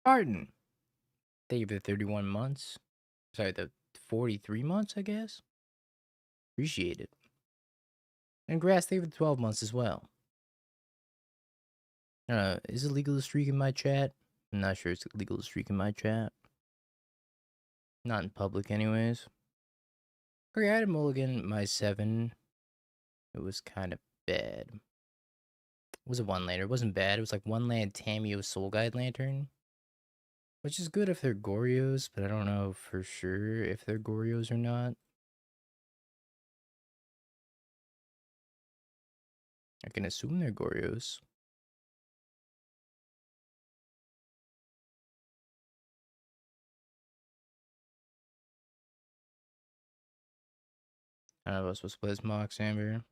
Martin. Thank you for the 31 months. Sorry, the 43 months, I guess. Appreciate it. And Grass, thank you for the 12 months as well. Is it legal to streak in my chat? I'm not sure it's legal to streak in my chat. Not in public, anyways. Okay, I had a mulligan my 7. It was kind of bad. It was a 1-lander. It wasn't bad. It was like 1-land Tameo Soul Guide Lantern. Which is good if they're Gorios, but I don't know for sure if they're Gorios or not. I can assume they're Gorios. I don't know if I was supposed to play as Mox Amber.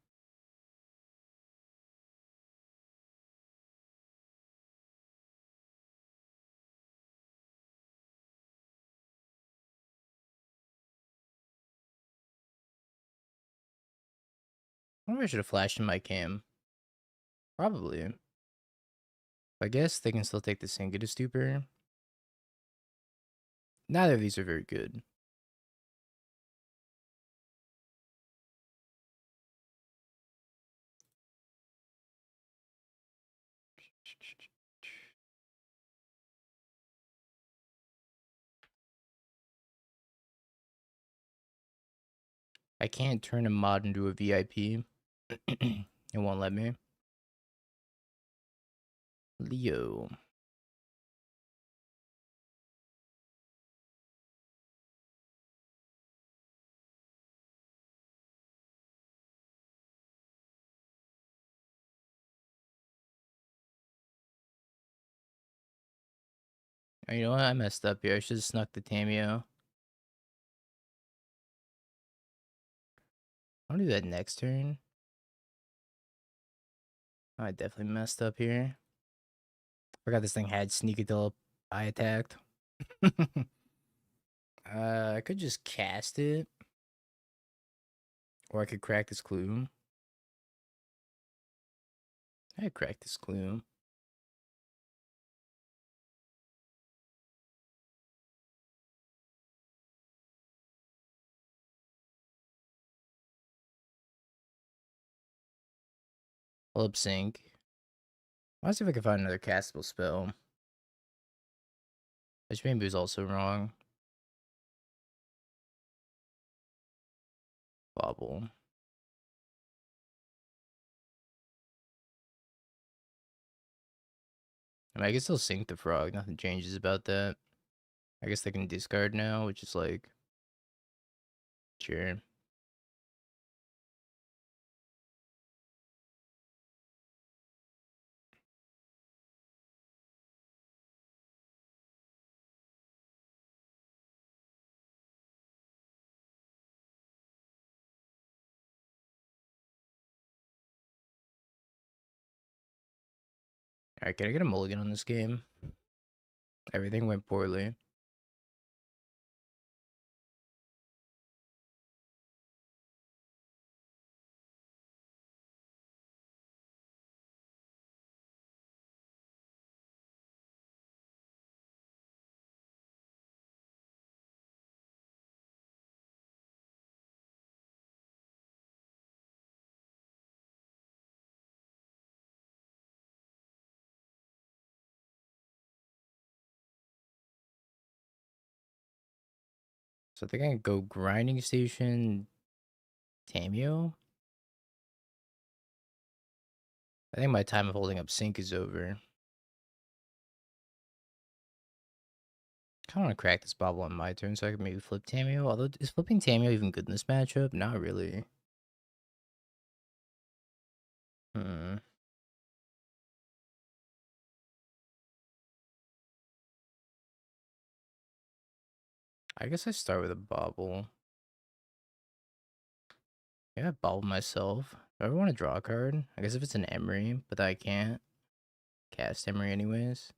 I wonder if I should have flashed in my cam. Probably. I guess they can still take the Singita Stupor. Neither of these are very good. I can't turn a mod into a VIP. It won't let me. Leo. Oh, you know what? I messed up here. I should have snuck the Tameo. I'll do that next turn. I definitely messed up here. Forgot this thing had sneak until I attacked. I could just cast it. Or I could crack this clue. I cracked this clue. Lip sync. Let's see if I can find another castable spell. Which maybe was also wrong. Bobble. I mean, I can still sink the frog. Nothing changes about that. I guess they can discard now, which is like... Sure. Alright, can I get a mulligan on this game? Everything went poorly. So I think I can go grinding station Tameo. I think my time of holding up sync is over. I kind of want to crack this bobble on my turn so I can maybe flip Tameo. Although, is flipping Tameo even good in this matchup? Not really. Hmm. I guess I start with a bobble. Yeah, I bobble myself. Do I ever want to draw a card? I guess if it's an Emery, but I can't cast Emery anyways.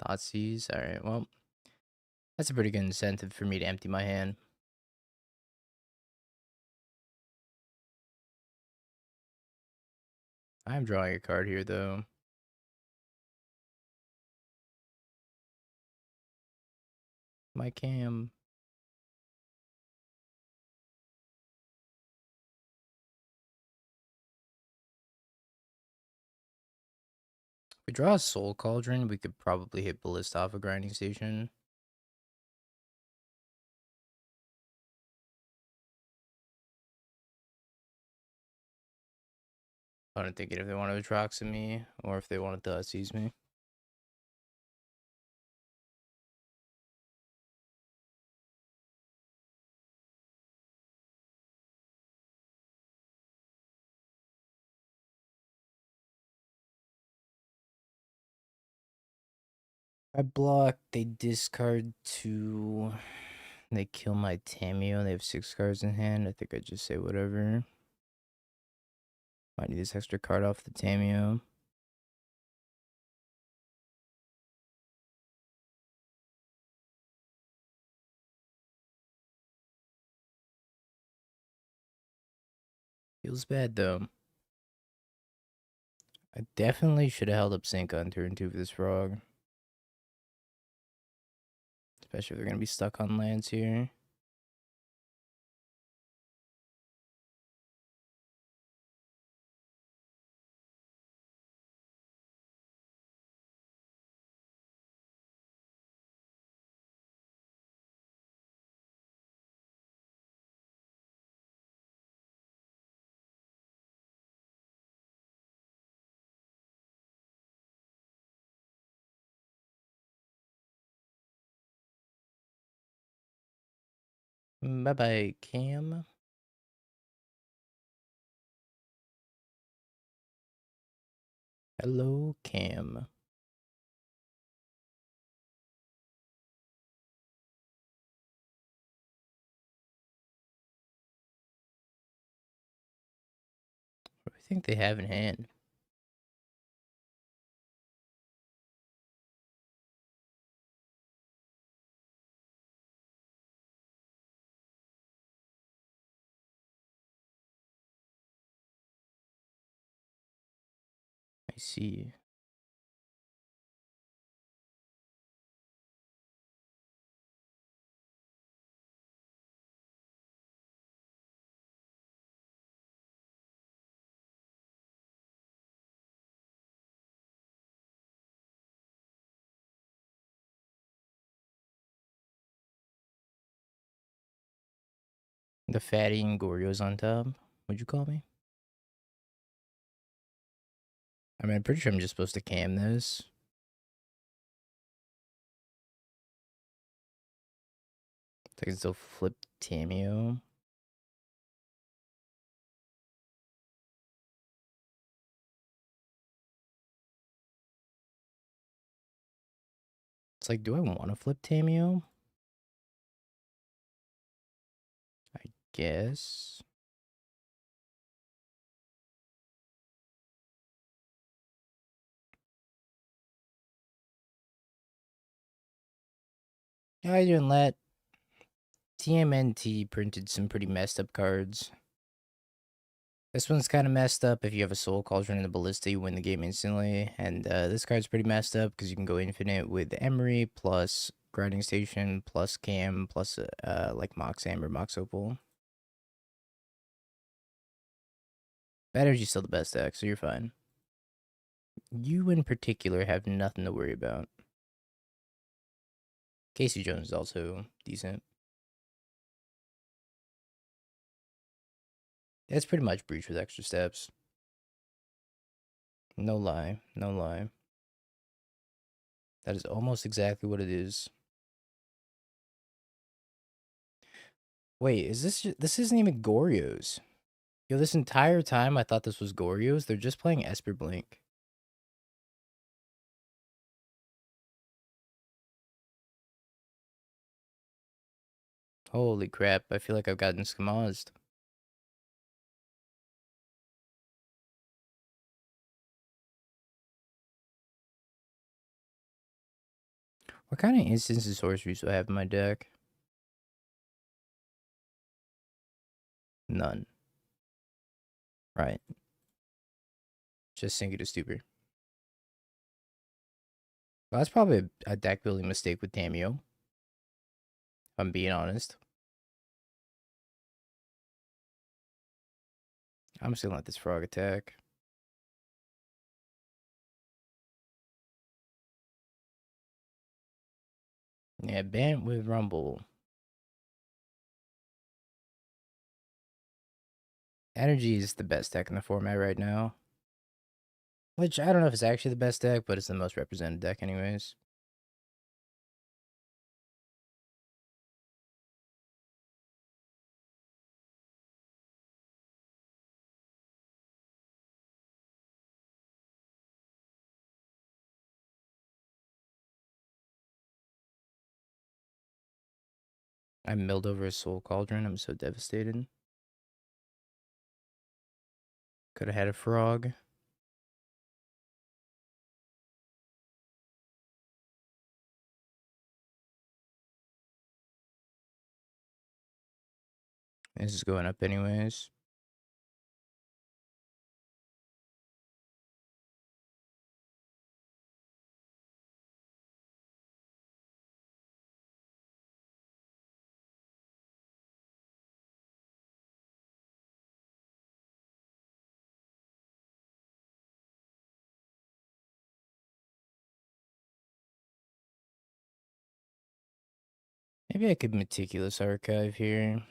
Thoughtseize. Alright, well. That's a pretty good incentive for me to empty my hand. I'm drawing a card here, though. My cam. If we draw a Soul Cauldron, we could probably hit Ballista off a Grinding Station. I'm thinking if they want to Atroxa me, or if they wanted to seize me. I block, they discard 2. They kill my Tameo. They have 6 cards in hand. I think I just say whatever. Might need this extra card off the Tameo. Feels bad though. I definitely should have held up Sync on turn 2 for this frog. Especially if they're going to be stuck on lands here. Bye-bye, Cam. Hello, Cam. What do I think they have in hand? I see. The fatty and Goryo's on top. What'd you call me? I mean, I'm pretty sure I'm just supposed to cam this. I can still flip Tameo. It's like, do I want to flip Tameo? I guess. Yeah, I didn't let TMNT printed some pretty messed up cards. This one's kind of messed up. If you have a Soul Cauldron and a Ballista, you win the game instantly. And this card's pretty messed up because you can go infinite with Emery plus Grinding Station plus Cam plus like Mox Amber, Mox Opal. Battery's still the best deck, so you're fine. You in particular have nothing to worry about. Casey Jones is also decent. It's pretty much Breach with extra steps. No lie, no lie. That is almost exactly what it is. Wait, is this isn't even Goryo's. Yo, this entire time I thought this was Goryo's. They're just playing Esper Blink. Holy crap, I feel like I've gotten skamazed. What kind of instants and sorceries do I have in my deck? None. Right. Just sink it to stupor. Well, that's probably a deck building mistake with Tamio. If I'm being honest. I'm just gonna let this frog attack. Yeah, ban with Rumble. Energy is the best deck in the format right now. Which, I don't know if it's actually the best deck, but it's the most represented deck anyways. I milled over a Soul Cauldron. I'm so devastated. Could have had a frog. This is going up anyways. Maybe I could Meticulous Archive here.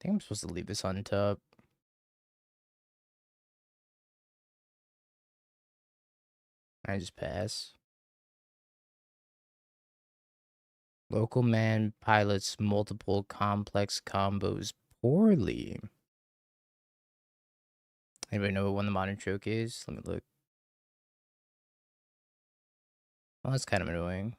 I think I'm supposed to leave this on top. I just pass. Local man pilots multiple complex combos poorly. Anybody know what one the modern choke is? Let me look. Well, that's kind of annoying.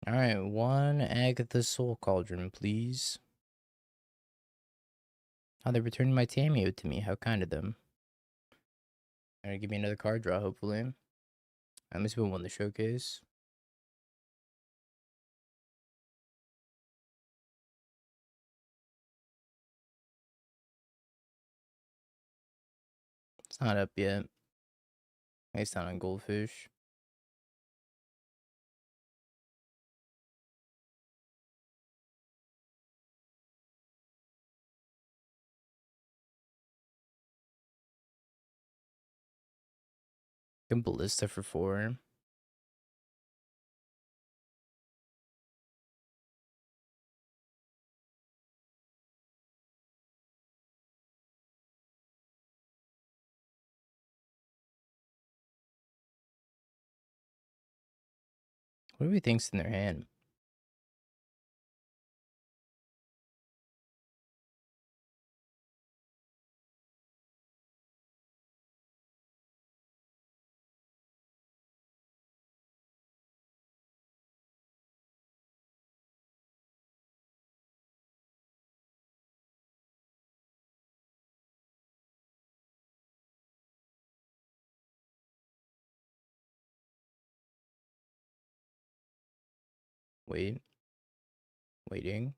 Alright, one Agatha Soul Cauldron, please. Oh, they're returning my Tamio to me. How kind of them. Alright, give me another card draw, hopefully. Let me see what won the showcase. It's not up yet. It's not on Goldfish. Can Ballista for 4. What do we think's in their hand? Wait. Waiting.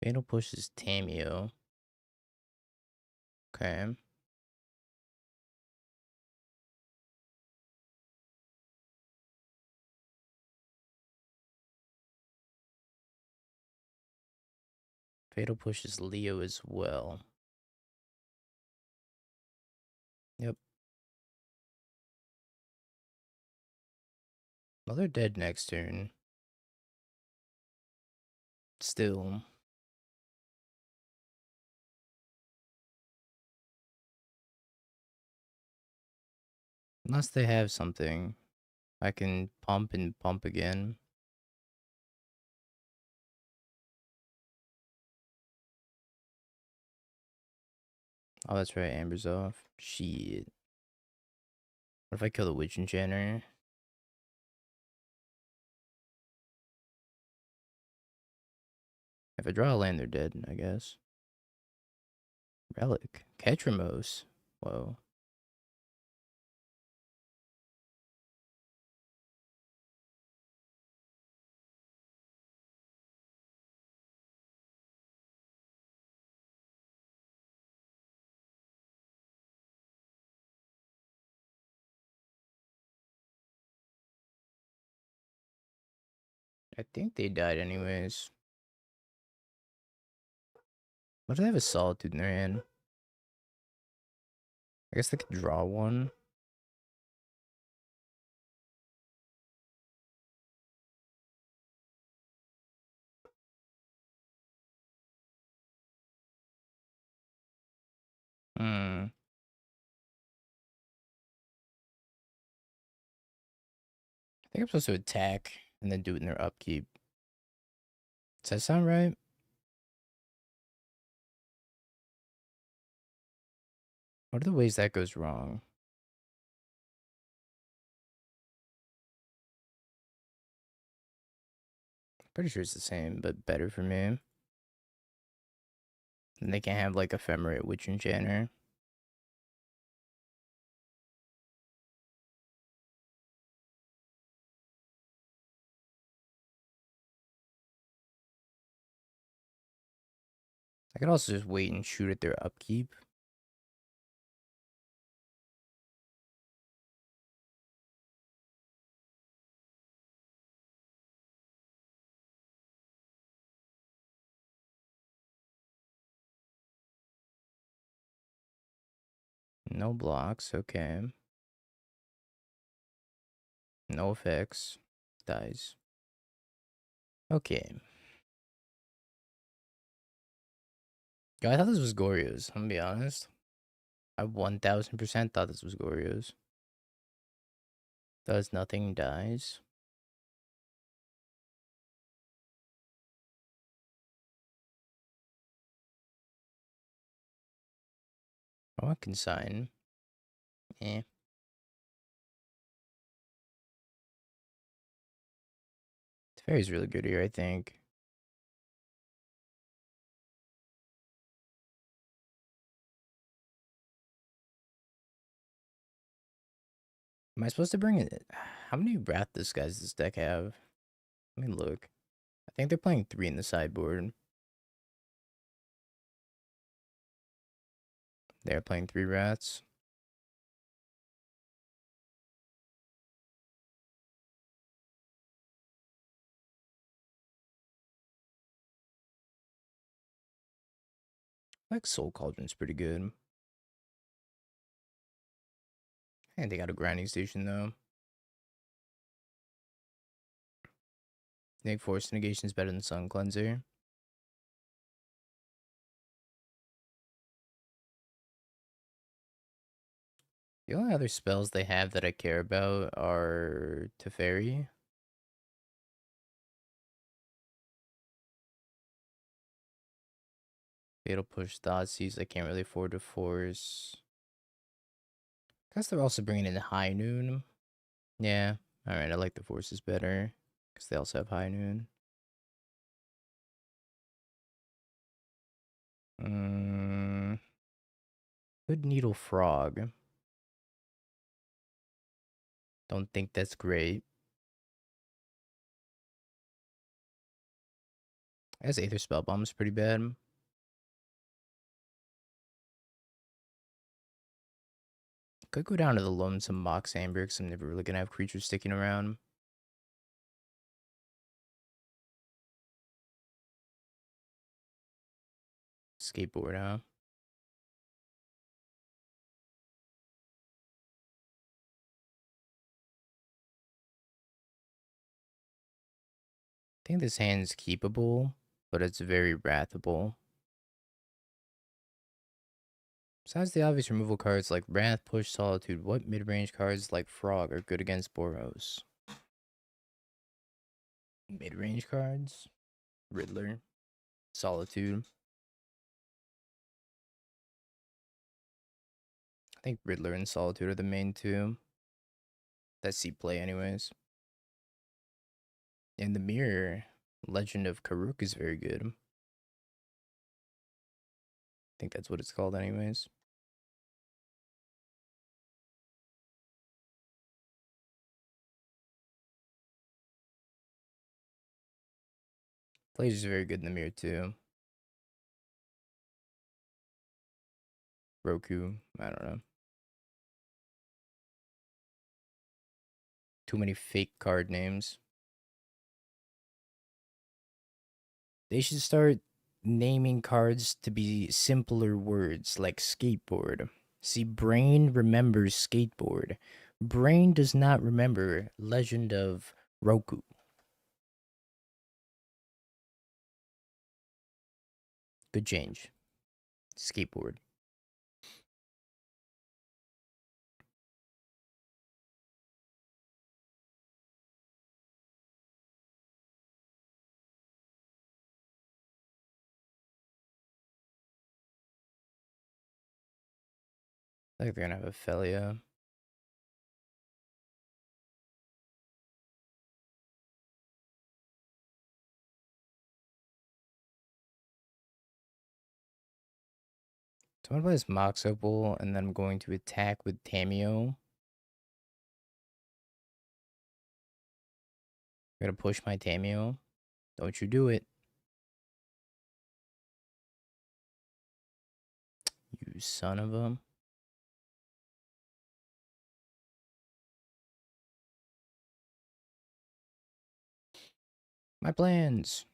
Fatal Push is Tamio. Okay. Fatal Push is Leo as well. Yep. Well, they're dead next turn. Still. Unless they have something. I can pump and pump again. Oh, that's right. Amber's off. Shit. What if I kill the Witch Enchanter? If I draw a land, they're dead, I guess. Relic. Ketramos. Whoa. I think they died anyways. Why do they have a Solitude in their hand? I guess they could draw one. Hmm. I think I'm supposed to attack and then do it in their upkeep. Does that sound right? What are the ways that goes wrong? Pretty sure it's the same, but better for me. And they can have like Ephemerate Witch Enchanter. I could also just wait and shoot at their upkeep. No blocks, okay. No effects. Dies. Okay. Yo, I thought this was Goryo's, I'm gonna be honest. I 1000% thought this was Goryo's. Does nothing, dies. I want Consign. Eh. Teferi's really good here, I think. Am I supposed to bring it? How many Wrath this guys this deck have? Let me look. I think they're playing 3 in the sideboard. They're playing 3 Wraths. I like Soul Cauldron's pretty good. And they got a grinding station though. I think Force Negation is better than Sun Cleanser. The only other spells they have that I care about are Teferi. Fatal Push, Thoughtseize, I can't really afford to force. I guess they're also bringing in High Noon. Yeah, alright, I like the forces better. Because they also have High Noon. Good Needle Frog. Don't think that's great. I guess Aether Spellbomb's pretty bad. Could go down to the Lonesome Mox Amber because I'm never really gonna have creatures sticking around. Skateboard, huh? I think this hand's keepable, but it's very wrathable. Besides the obvious removal cards like Wrath, Push, Solitude, what mid-range cards like Frog are good against Boros? Mid-range cards? Riddler, Solitude. I think Riddler and Solitude are the main two that see play anyways. In the mirror, Legend of Karuk is very good. I think that's what it's called anyways. Plays is very good in the mirror too. Roku, I don't know. Too many fake card names. They should start naming cards to be simpler words like skateboard. See, brain remembers skateboard. Brain does not remember Legend of Roku. Good change. Skateboard. I think they're gonna have Ophelia. So I'm gonna play this Mox Opal, and then I'm going to attack with Tamio. I'm gonna push my Tamio. Don't you do it. You son of a. My plans.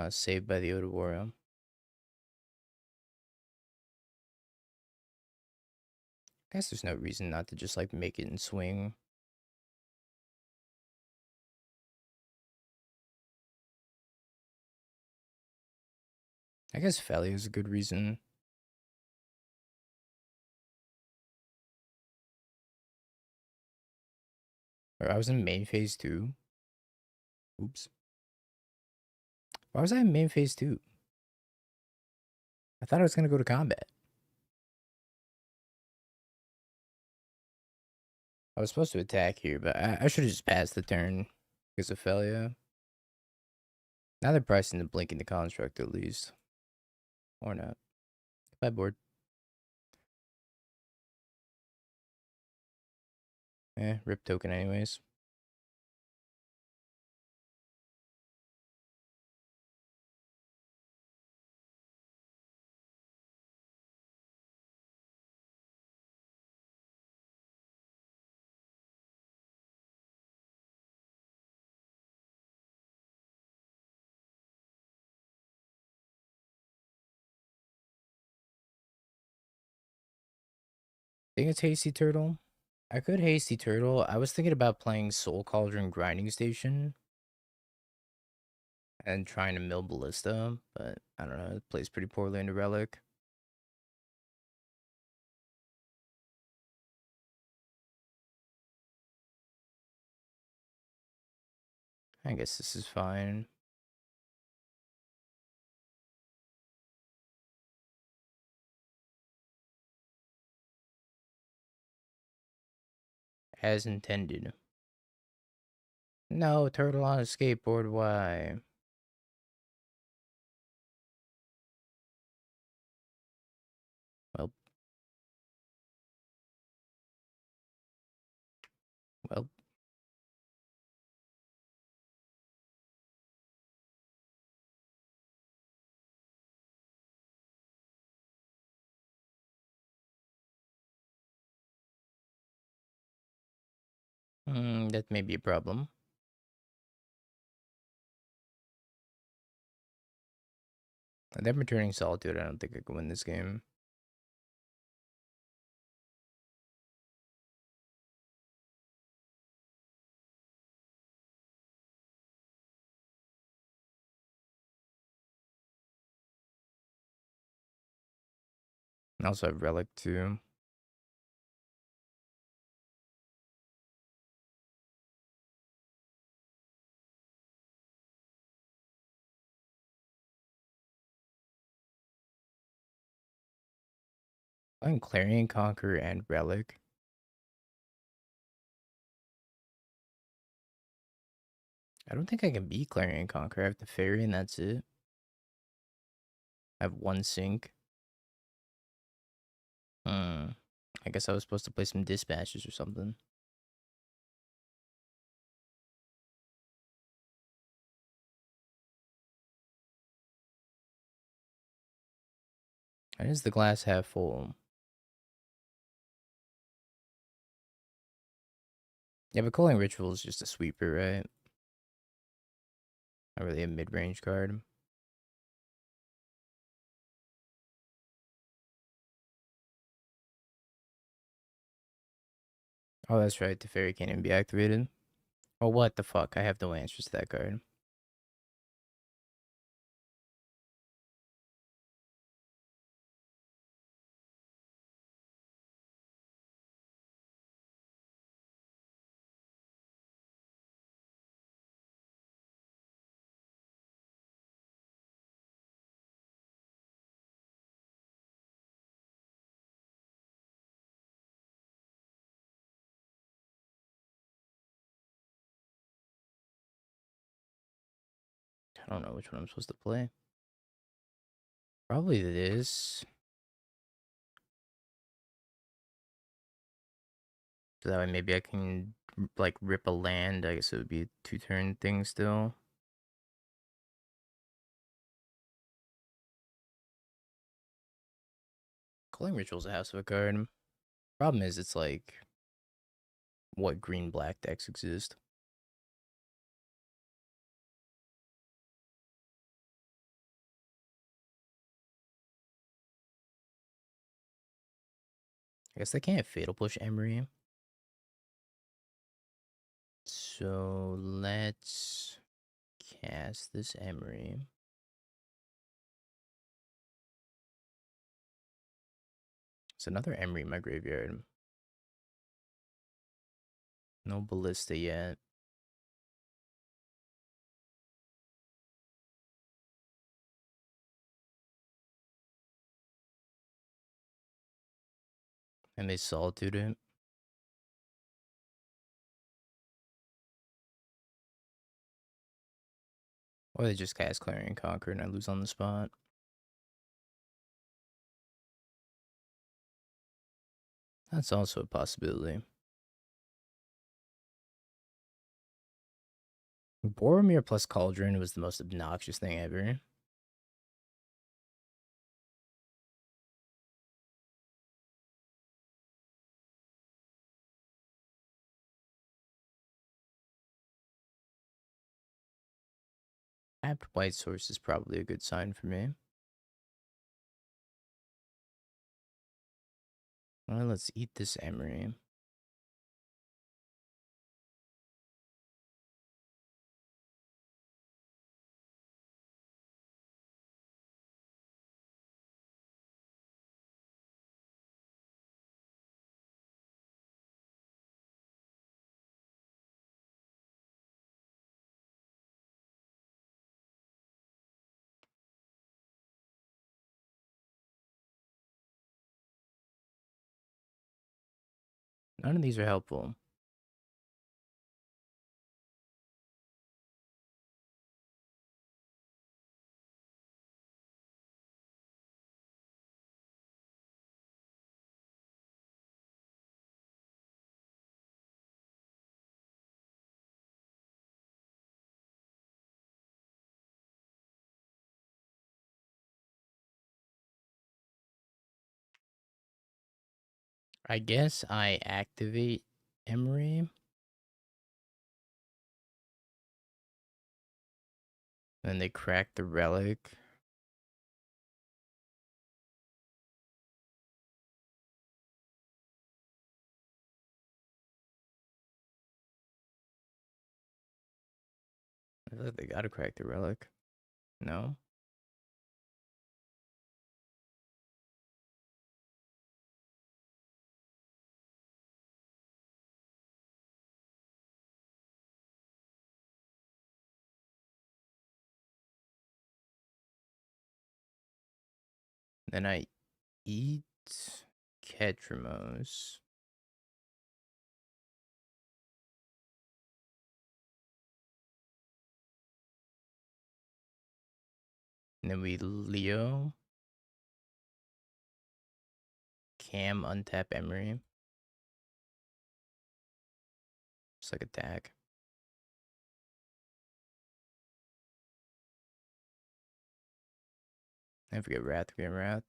Saved by the Odawara. Guess there's no reason not to just like make it and swing. I guess Felly is a good reason. Or I was in main phase 2. Oops. Why was I in main phase 2? I thought I was gonna go to combat. I was supposed to attack here, but I should have just passed the turn because of Felia. Now they're pricing the Blinking the Construct at least. Or not. Goodbye, board. Rip token anyways. Think it's Hasty Turtle? I could Hasty Turtle. I was thinking about playing Soul Cauldron Grinding Station and trying to mill Ballista, but I don't know. It plays pretty poorly into Relic. I guess this is fine. As intended. No, turtle on a skateboard, why? Well, that may be a problem. Them returning Solitude, I don't think I can win this game. I also have Relic too. I'm Clarion Conqueror and Relic. I don't think I can beat Clarion Conqueror. I have the Fairy and that's it. I have one sync. I guess I was supposed to play some dispatches or something. And is the glass half full? Yeah, but Calling Ritual is just a sweeper, right? Not really a mid-range card. Oh, that's right. The Fairy can't even be activated. Oh, what the fuck? I have no answers to that card. I don't know which one I'm supposed to play. Probably this. So that way maybe I can, like, rip a land. I guess it would be a 2-turn thing still. Calling Ritual's a house of a card. Problem is, it's like, what green-black decks exist? I guess they can't Fatal Push Emery. So let's cast this Emery. It's another Emery in my graveyard. No Ballista yet. And they Solitude it. Or they just cast Clarion Conquer and I lose on the spot. That's also a possibility. Boromir plus Cauldron was the most obnoxious thing ever. Tapped White Source is probably a good sign for me. Well, let's eat this Emery. None of these are helpful. I guess I activate Emery. Then they crack the relic. I feel like they gotta crack the relic. No? Then I eat Ketrimos. And then we Leo. Cam untap Emery. Just like attack. I forget Wrath, we get Wrath.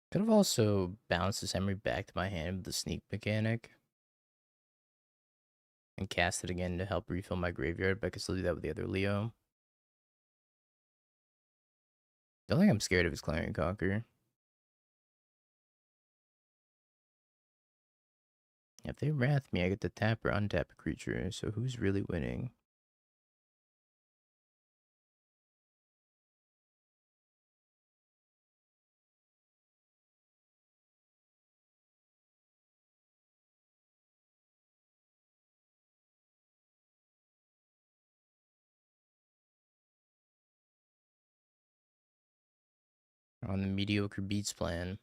Could have also bounced this Emery back to my hand with the sneak mechanic. And cast it again to help refill my graveyard, but I could still do that with the other Leo. The only thing I'm scared of is Clarion Conquer. If they Wrath me, I get to tap or untap a creature, so who's really winning? On the mediocre beats plan.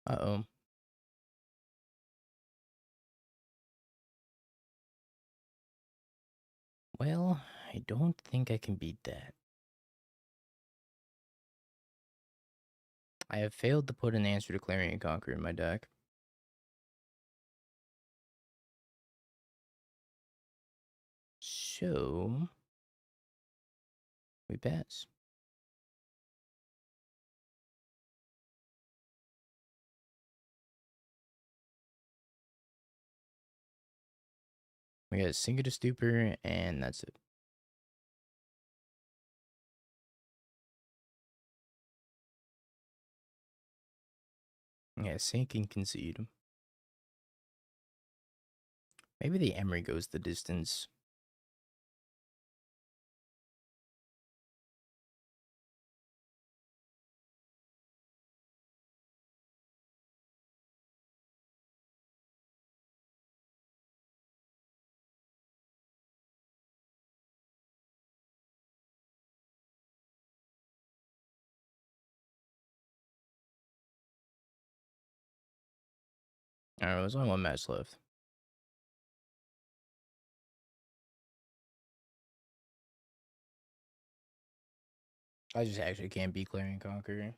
Uh-oh. Well, I don't think I can beat that. I have failed to put an answer to Clarion Conquer in my deck. So, we pass. We got Sink to Stupor, and that's it. Yeah, Sink and Concede. Maybe the Emery goes the distance. Alright, there's only one match left. I just actually can't beat Clarion Conquer.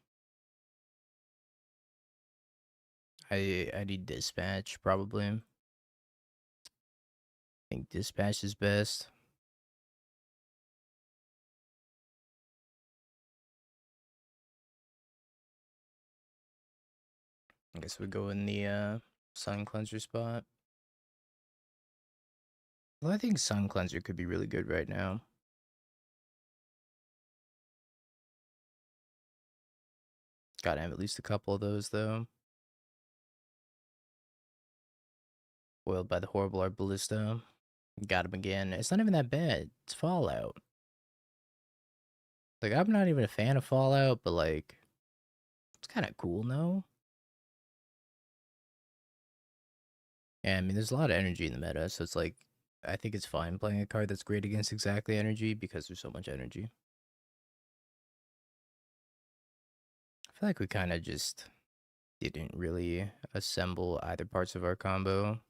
I need Dispatch, probably. I think Dispatch is best. I guess we go in the Sun Cleanser spot. Well, I think Sun Cleanser could be really good right now. Gotta have at least a couple of those, though. Foiled by the horrible Art Ballista. Got him again. It's not even that bad. It's Fallout. Like, I'm not even a fan of Fallout, but, like, it's kind of cool, no? Yeah, I mean, there's a lot of energy in the meta, so it's like, I think it's fine playing a card that's great against exactly energy because there's so much energy. I feel like we kind of just didn't really assemble either parts of our combo.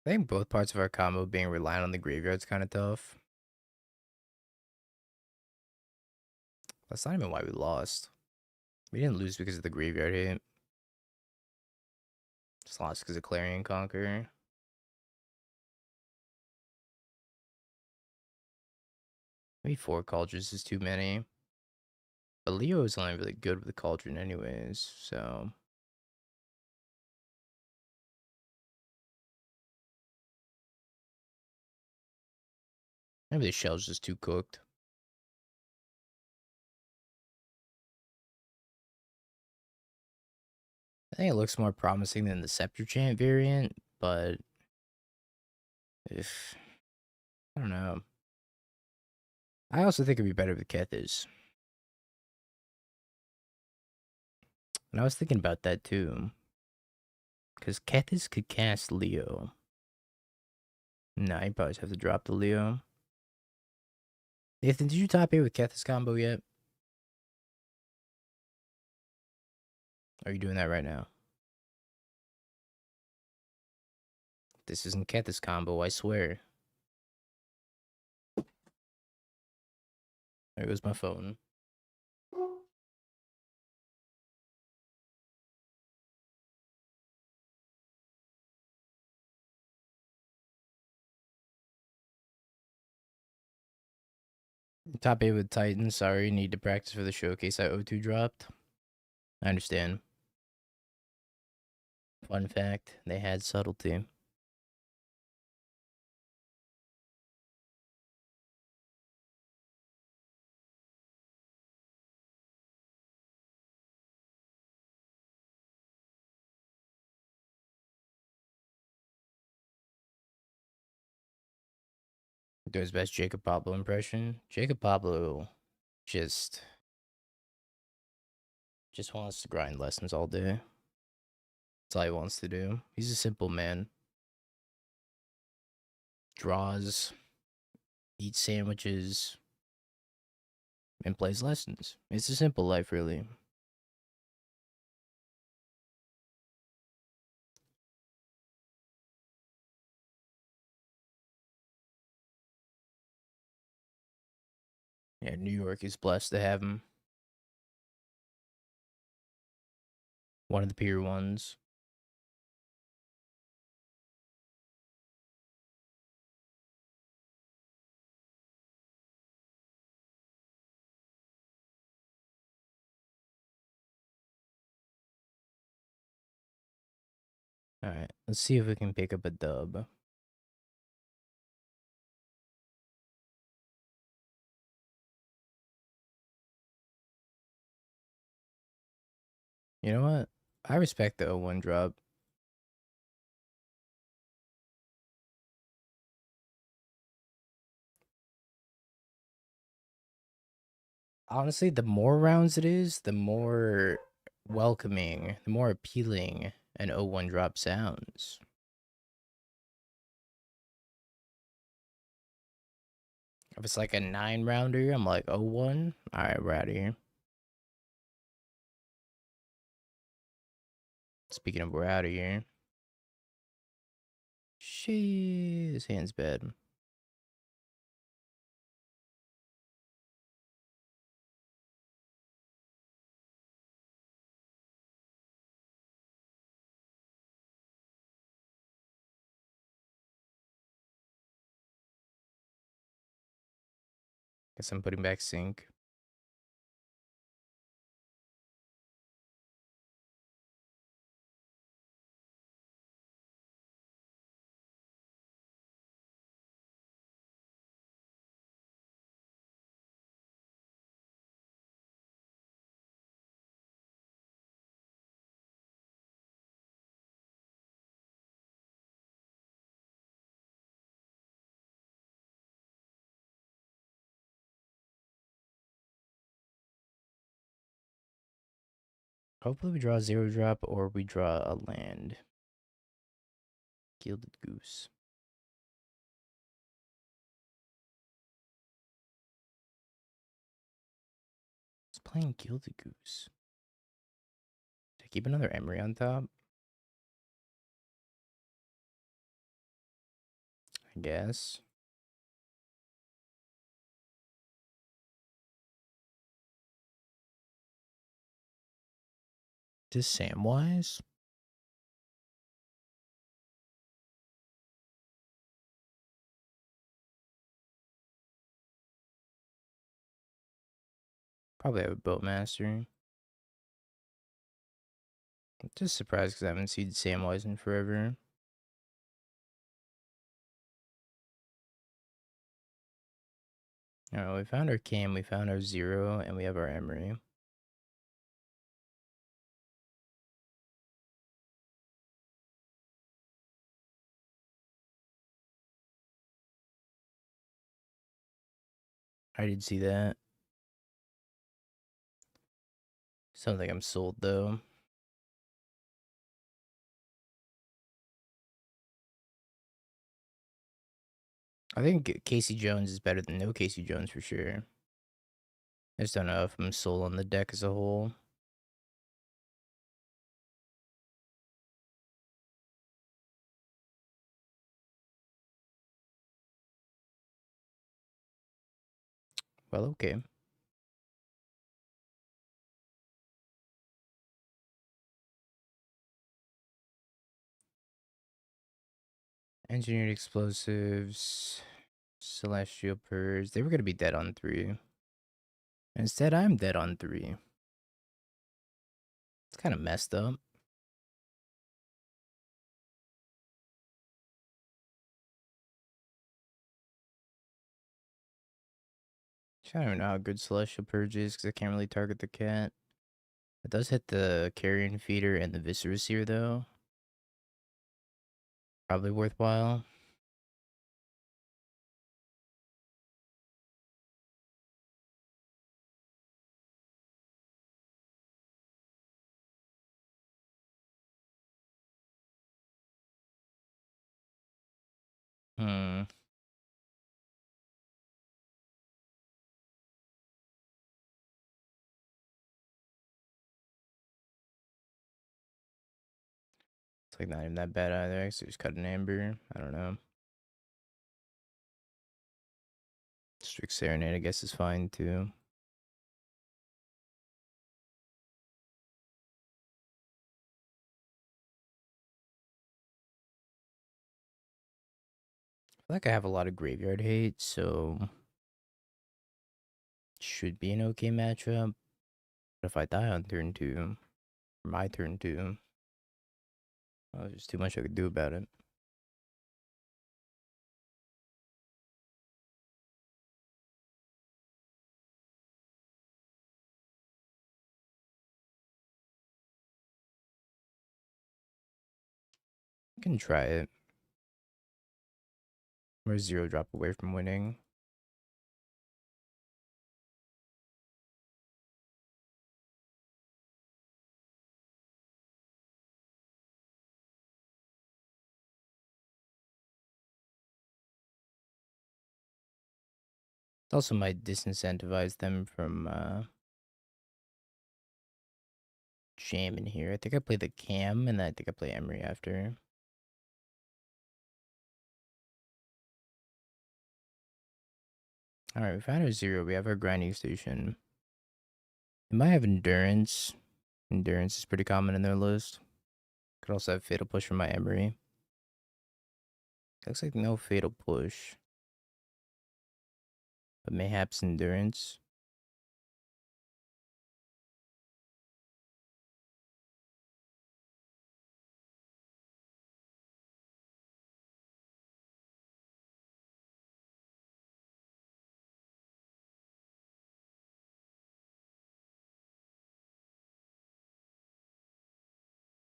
I think both parts of our combo being reliant on the graveyard is kind of tough. That's not even why we lost. We didn't lose because of the graveyard hit. Just lost because of Clarion Conqueror. Maybe 4 Cauldrons is too many. But Leo is only really good with the Cauldron anyways, so... Maybe the shell's just too cooked. I think it looks more promising than the Scepter Chant variant, but... If... I don't know. I also think it'd be better with Kethis. And I was thinking about that too. Because Kethis could cast Leo. Nah, you probably just have to drop the Leo. Nathan, did you top 8 with Kethis combo yet? Are you doing that right now? This isn't Kethis combo, I swear. There goes my phone. Top 8 with Titan. Sorry, need to practice for the showcase I O2 dropped. I understand. Fun fact, they had subtlety. Do his best Jacob Pablo impression. Jacob Pablo just wants to grind lessons all day. That's all he wants to do. He's a simple man. Draws, eats sandwiches, and plays lessons. It's a simple life, really. Yeah, New York is blessed to have him. One of the peer ones. Alright, let's see if we can pick up a dub. You know what? I respect the 0-1 drop. Honestly, the more rounds it is, the more welcoming, the more appealing an 0-1 drop sounds. If it's like a 9-rounder, I'm like, 0-1? Alright, we're out of here. Speaking of we're out of here. Shit, this hand's bad. Guess I'm putting back sync. Hopefully we draw a 0 drop or we draw a land. Gilded Goose. It's playing Gilded Goose. Did I keep another Emery on top? I guess. Just Samwise? Probably have a Boatmaster. I'm just surprised because I haven't seen Samwise in forever. Alright, we found our Cam, we found our Zero, and we have our Emery. I did see that. Sounds like I'm sold though. I think Casey Jones is better than no Casey Jones for sure. I just don't know if I'm sold on the deck as a whole. Well, okay. Engineered explosives, celestial purrs. They were gonna be dead on 3. Instead, I'm dead on 3. It's kind of messed up. I don't know how good celestial purge is because I can't really target the cat. It does hit the carrion feeder and the viscera seer though. Probably worthwhile. Hmm. It's like not even that bad either. I guess I just cut an amber. I don't know. Strict Serenade, I guess, is fine too. I feel like I have a lot of graveyard hate, so should be an okay matchup. But if I die on turn 2, or my turn 2, well, there's too much I could do about it. I can try it. We're 0 drop away from winning. It also might disincentivize them from jamming here. I think I play the Cam, and then I think I play Emery after. Alright, we found our 0. We have our grinding station. It might have endurance. Endurance is pretty common in their list. Could also have fatal push from my Emery. Looks like no fatal push. But mayhaps endurance.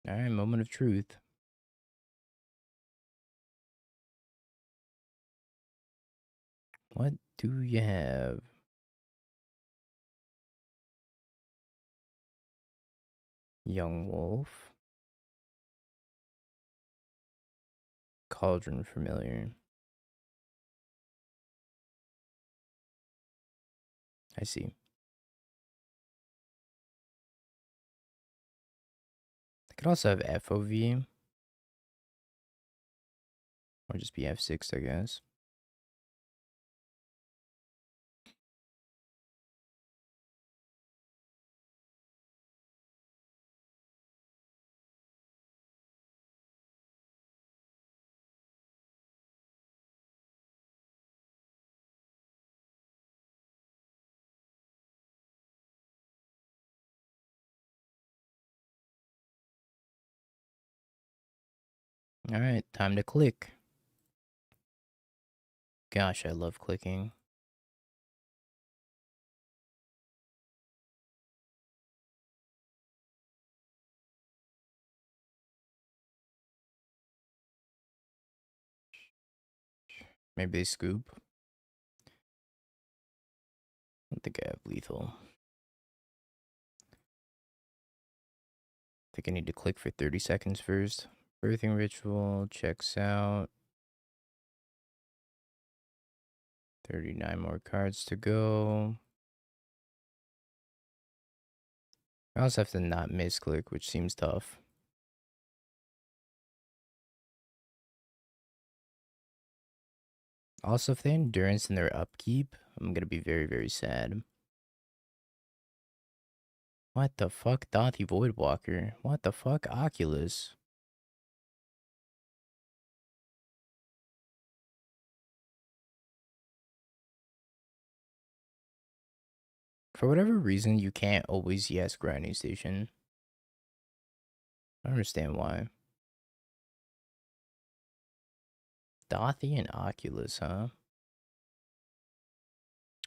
Alright, moment of truth. What do you have? Young Wolf. Cauldron Familiar. I see. I could also have FOV. Or just be F6, I guess. Alright, time to click. Gosh, I love clicking. Maybe they scoop. I don't think I have lethal. I think I need to click for 30 seconds first. Birthing ritual checks out. 39 more cards to go. I also have to not misclick, which seems tough. Also, if they endurance in their upkeep, I'm gonna be very, very sad. What the fuck, Dothy Voidwalker? What the fuck, Oculus? For whatever reason, you can't always yes grinding station. I don't understand why. Dothy and Oculus, huh?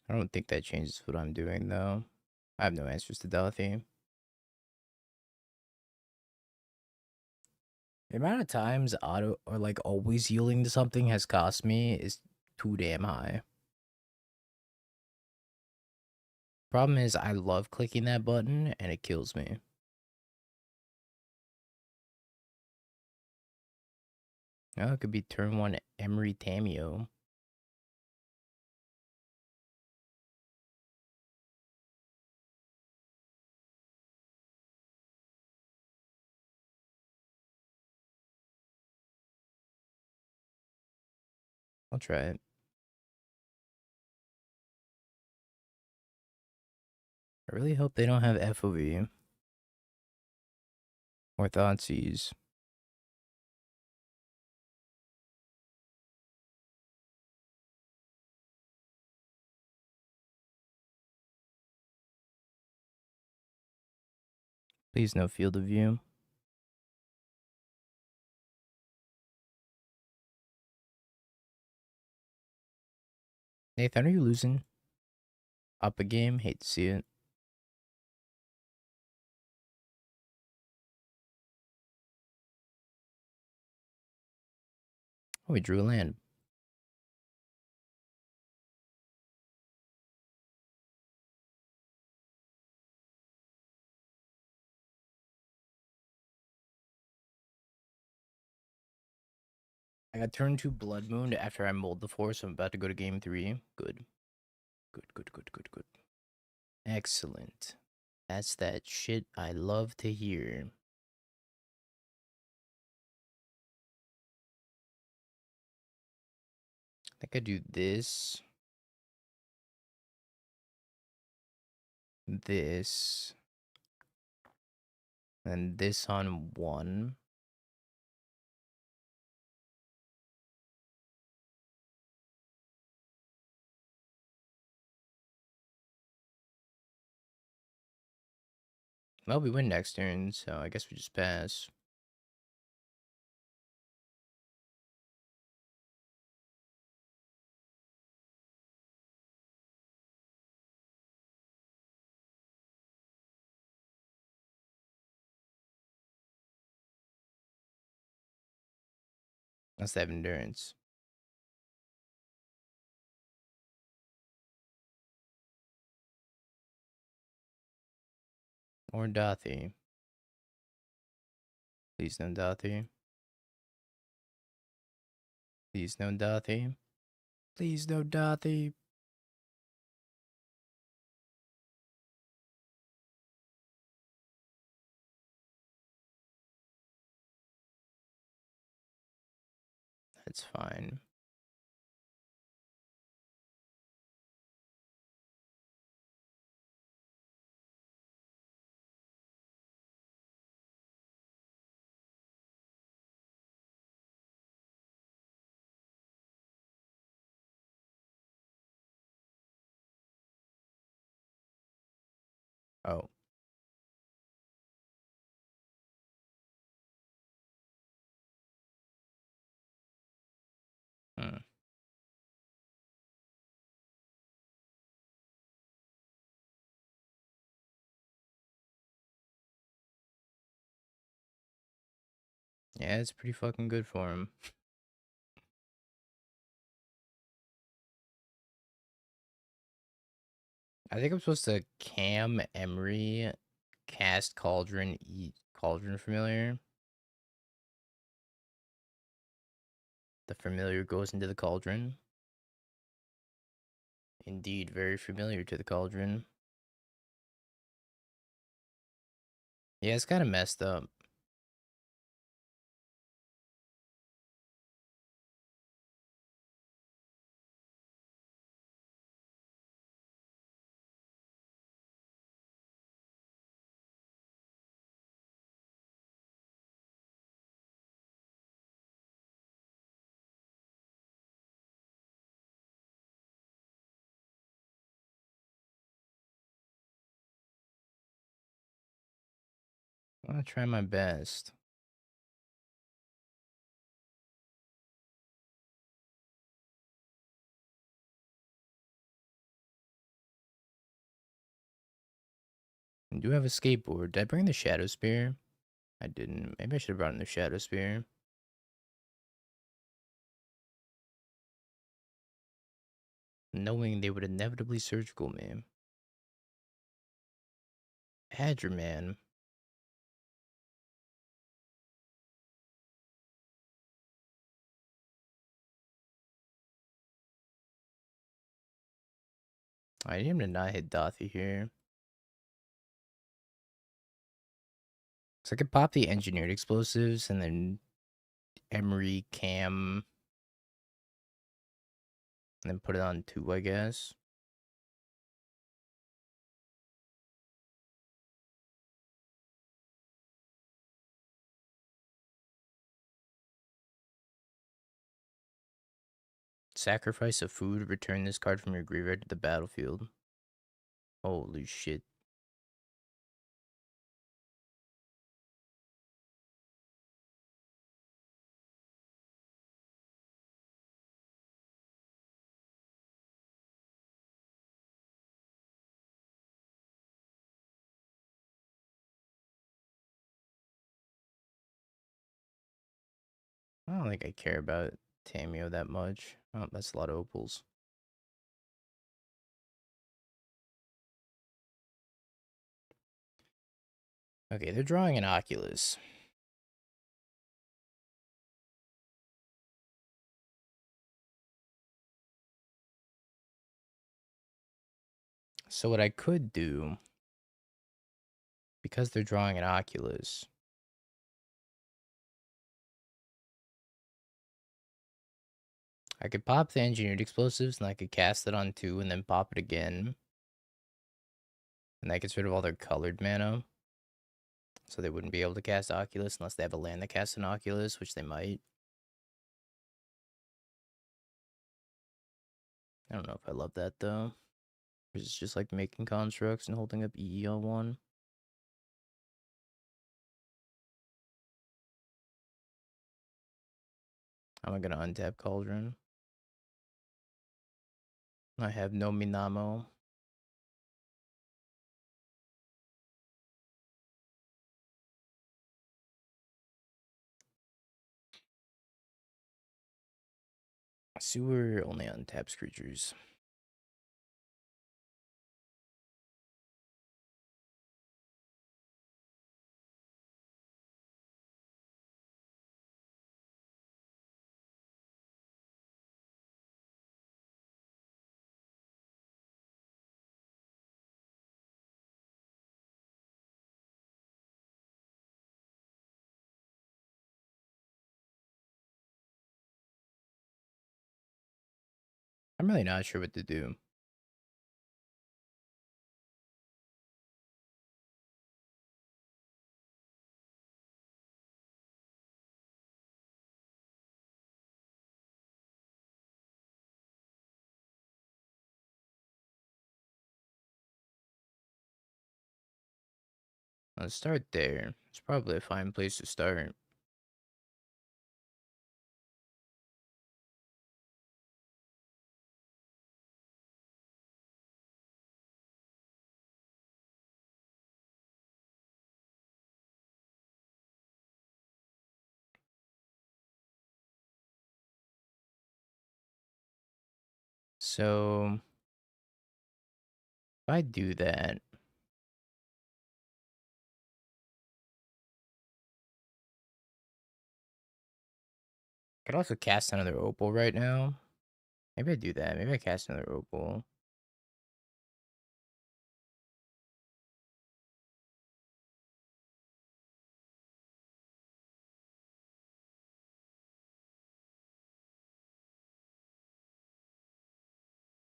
I don't think that changes what I'm doing, though. I have no answers to Dothy. The amount of times auto or like always yielding to something has cost me is too damn high. Problem is, I love clicking that button and it kills me. Oh, it could be turn one Emery Tamio. I'll try it. I really hope they don't have FOV or Thoughtseize. Please no field of view. Nathan, are you losing? Up a game? Hate to see it. Oh, we drew a land. I got turned to Blood Moon after I mulled the 4, so I'm about to go to game 3. Good. Good, good, good, good, good. Excellent. That's that shit I love to hear. I think I do this. This. And this on 1. Well, we win next turn, so I guess we just pass. Let's have endurance. Or Dothy. Please no Dothy. Please no Dothy. Please no Dothy. That's fine. Oh. Yeah, it's pretty fucking good for him. I think I'm supposed to cam Emery, cast Cauldron, eat Cauldron Familiar. The familiar goes into the cauldron. Indeed, very familiar to the cauldron. Yeah, it's kind of messed up. I'll try my best. I do have a skateboard. Did I bring the Shadow Spear? I didn't. Maybe I should have brought in the Shadow Spear. Knowing they would inevitably surgical me. Hadra, man. I need him to not hit Dothy here. So I could pop the engineered explosives and then Emery cam and then put it on 2, I guess. Sacrifice a food, return this card from your graveyard to the battlefield. Holy shit. I don't think I care about Tamio that much. Oh, that's a lot of opals. Okay, they're drawing an Oculus. So what I could do, because they're drawing an Oculus, I could pop the engineered explosives and I could cast it on 2 and then pop it again. And that gets rid of all their colored mana. So they wouldn't be able to cast Oculus unless they have a land that casts an Oculus, which they might. I don't know if I love that though. It's just like making constructs and holding up EE on 1. How am I gonna untap Cauldron? I have no Minamo. Sewer only untaps creatures. I'm really not sure what to do. Let's start there. It's probably a fine place to start. So if I do that, I could also cast another Opal right now. Maybe I do that. Maybe I cast another Opal.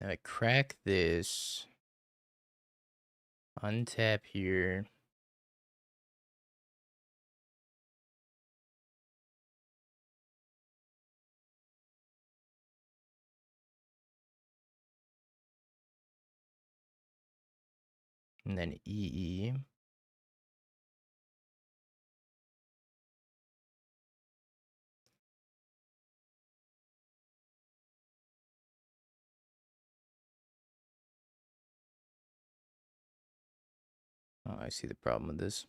Now I crack this. Untap here. And then EE. Oh, I see the problem with this.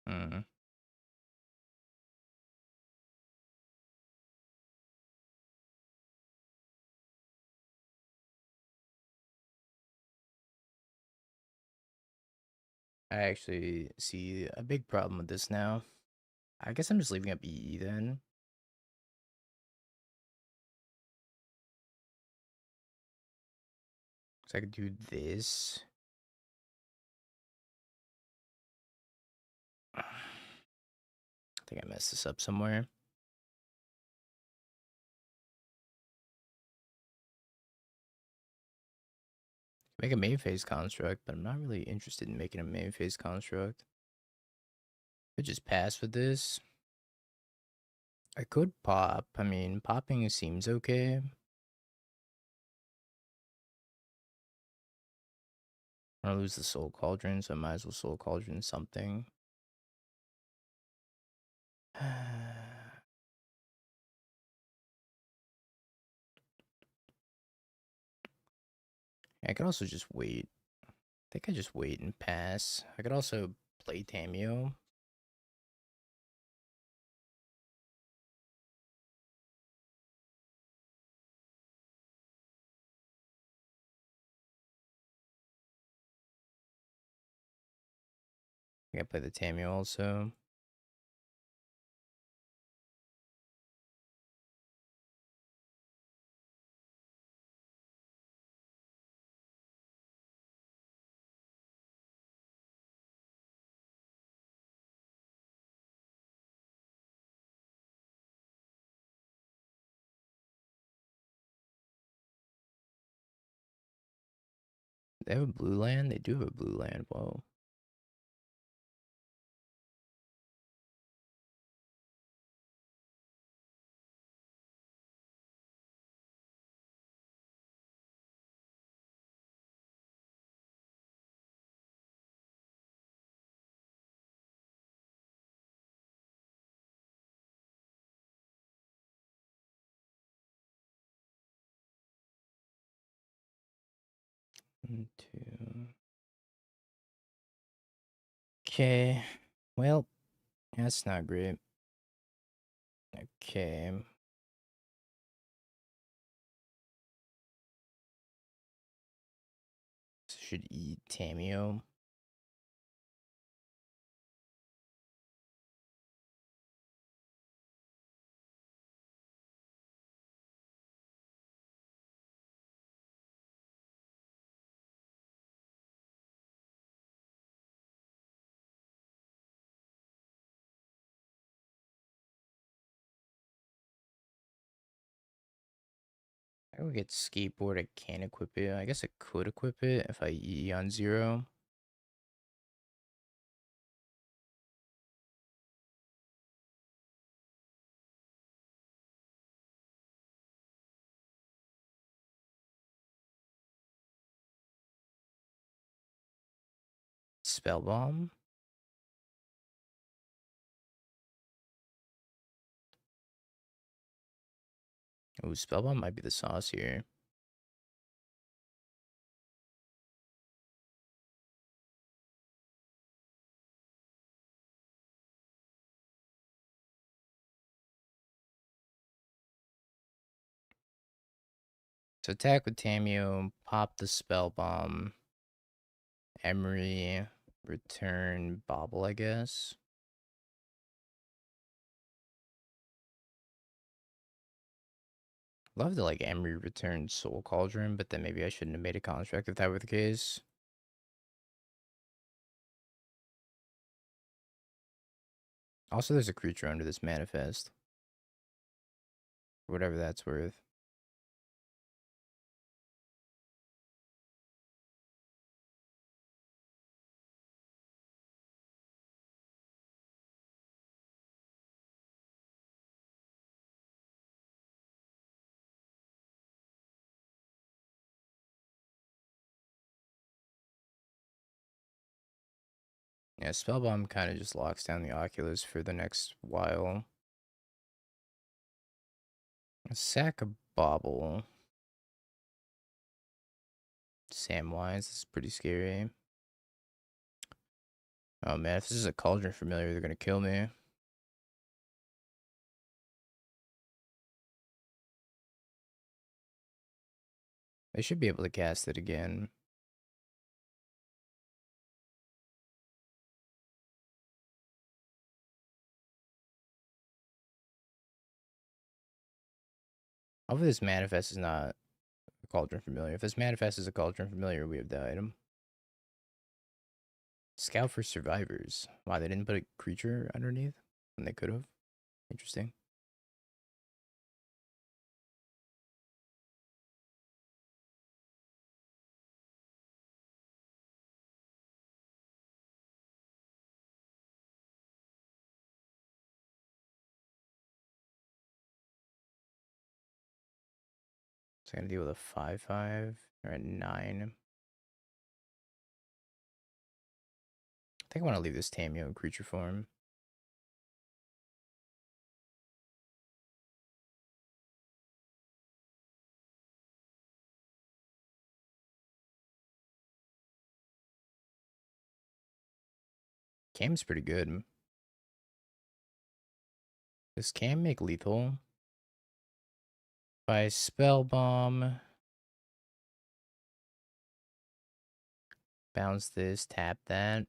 Hmm. I actually see a big problem with this now. I guess I'm just leaving up EE then. So I could do this. I think I messed this up somewhere. Make a main phase construct, but I'm not really interested in making a main phase construct. I just pass with this. I could pop. I mean, popping seems okay. I'm gonna lose the Soul Cauldron, so I might as well Soul Cauldron something. I could also just wait. I think I just wait and pass. I could also play Tamio. I gotta play the Tamio also. They have a blue land? They do have a blue land. Whoa. One, two. Okay. Well, that's not great. Okay. Should eat Tamio. I would get skateboard. I can't equip it. I guess I could equip it if I E on 0. Spell bomb. Ooh, spell bomb might be the sauce here. So attack with Tamio, pop the spell bomb, Emery, return Bobble, I guess. Love to like Emery return Soul Cauldron, but then maybe I shouldn't have made a construct if that were the case. Also, there's a creature under this manifest. Whatever that's worth. Yeah, Spellbomb kind of just locks down the Oculus for the next while. Sack a Bobble. Samwise, this is pretty scary. Oh man, if this is a Cauldron Familiar, they're gonna kill me. They should be able to cast it again. Hopefully this Manifest is not a Cauldron Familiar. If this Manifest is a Cauldron Familiar, we have the item. Scout for Survivors. Wow, they didn't put a creature underneath? And they could have. Interesting. So I'm gonna deal with a 5/5 or a 9. I think I want to leave this Tamio in creature form. Cam's pretty good. Does Cam make lethal? By Spell Bomb. Bounce this, tap that.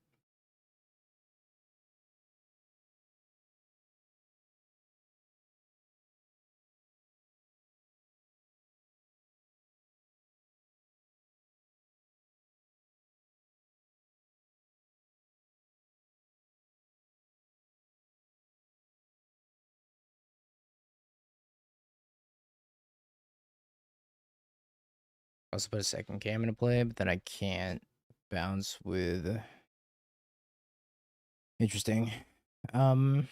Also put a second Cam into play, but then I can't bounce with. Interesting. I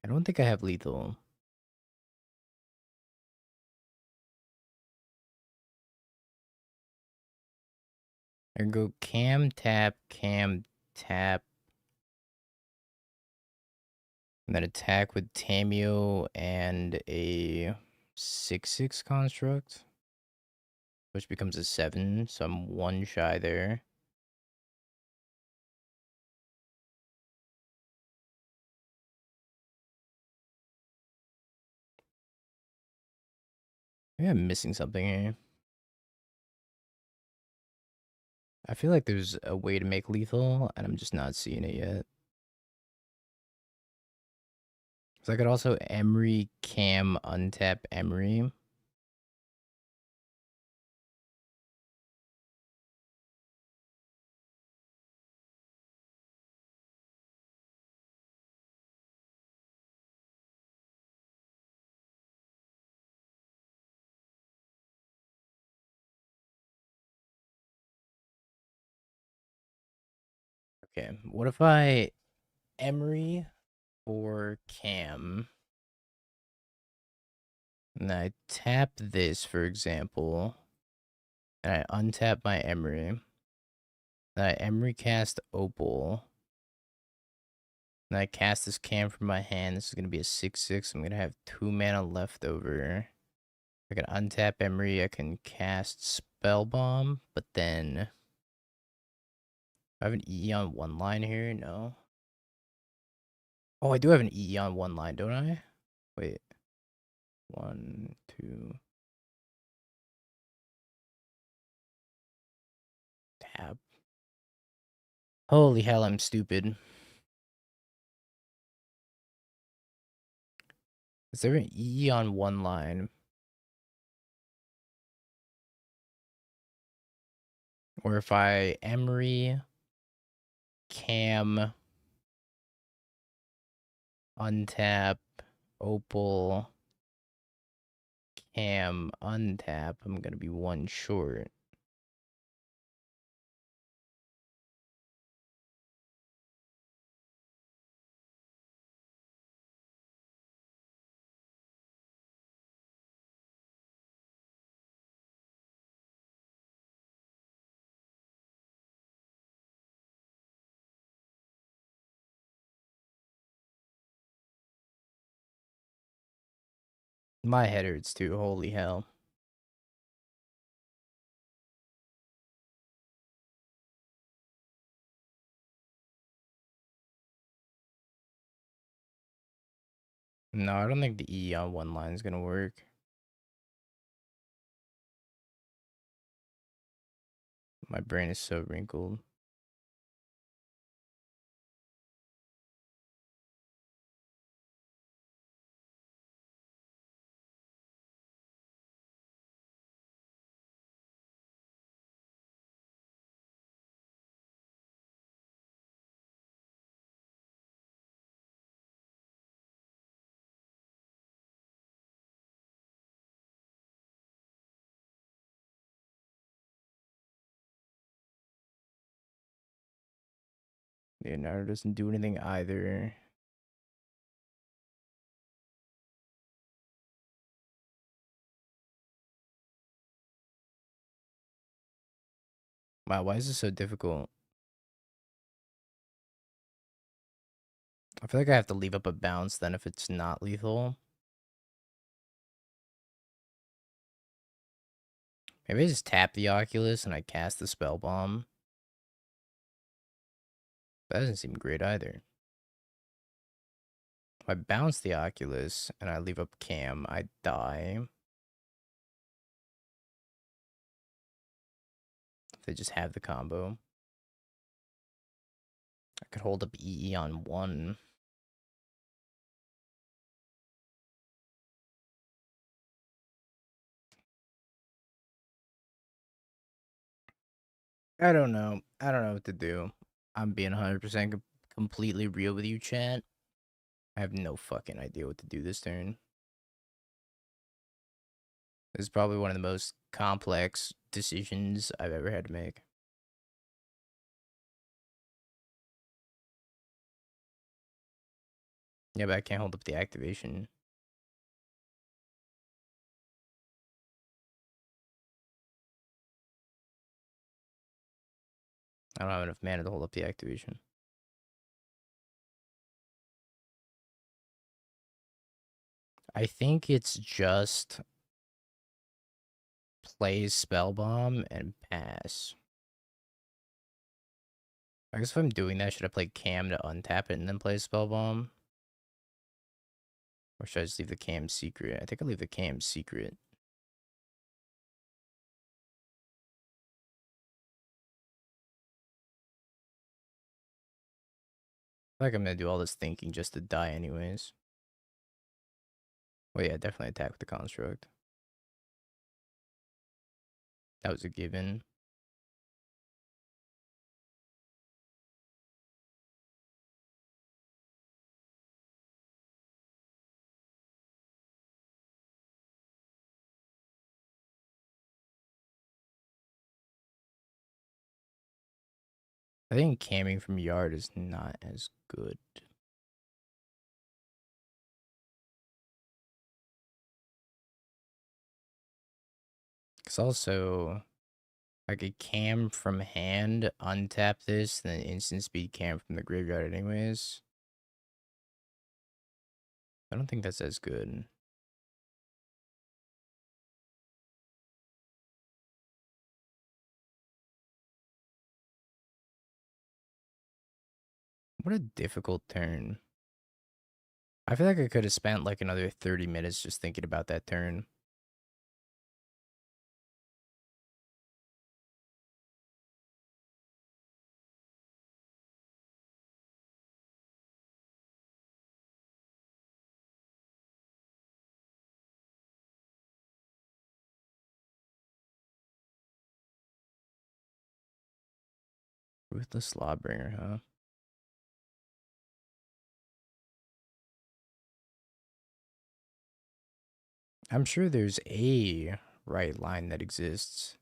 don't think I have lethal. I go Cam tap, and then attack with Tamio and a 6/6 construct, which becomes a 7, so I'm 1 shy there. Maybe I'm missing something here. I feel like there's a way to make lethal, and I'm just not seeing it yet. So I could also Emery Cam untap Emery. Okay, what if I Emery or Cam? And I tap this, for example, and I untap my Emery. Then I Emery cast Opal. And I cast this Cam from my hand. This is going to be a 6/6. I'm going to have 2 mana left over. I can untap Emery. I can cast Spell Bomb, but then I have an E on 1 line here. No. Oh, I do have an E on 1 line, don't I? Wait. 1, 2. Tap. Holy hell, I'm stupid. Is there an E on one line? Or if I Emery, Cam, untap, Opal, Cam, untap, I'm gonna be one short. My head hurts too, holy hell. No, I don't think the E on one line is gonna work. My brain is so wrinkled. Leonardo doesn't do anything either. Wow, why is this so difficult? I feel like I have to leave up a bounce then if it's not lethal. Maybe I just tap the Oculus and I cast the Spell Bomb. That doesn't seem great either. If I bounce the Oculus and I leave up Cam, I die. If they just have the combo. I could hold up EE on 1. I don't know. I don't know what to do. I'm being 100% completely real with you, chat. I have no fucking idea what to do this turn. This is probably one of the most complex decisions I've ever had to make. Yeah, but I can't hold up the activation. I don't have enough mana to hold up the activation. I think it's just play Spell Bomb and pass. I guess if I'm doing that, should I play Cam to untap it and then play Spell Bomb? Or should I just leave the Cam secret? I think I'll leave the Cam secret. I feel like I'm gonna do all this thinking just to die anyways. Well, yeah, definitely attack with the construct. That was a given. I think camming from yard is not as good. Because also, I could cam from hand, untap this, and then instant speed cam from the graveyard anyways. I don't think that's as good. What a difficult turn. I feel like I could have spent like another 30 minutes just thinking about that turn. Ruthless Lawbringer, huh? I'm sure there's a right line that exists,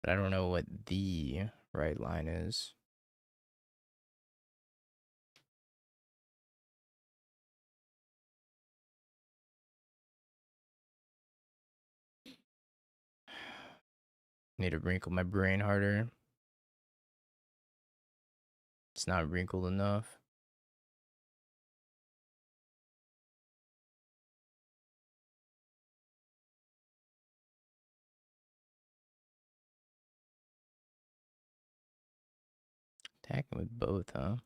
but I don't know what the right line is. Need to wrinkle my brain harder. It's not wrinkled enough. Attacking with both, huh?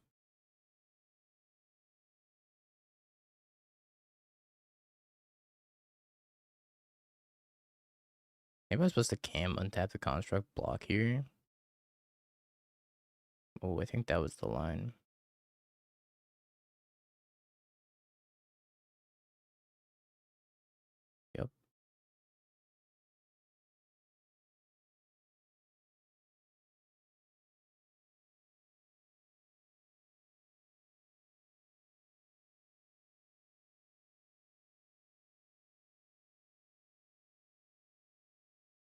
Maybe I was supposed to cam untap the construct block here. Oh, I think that was the line. Yep.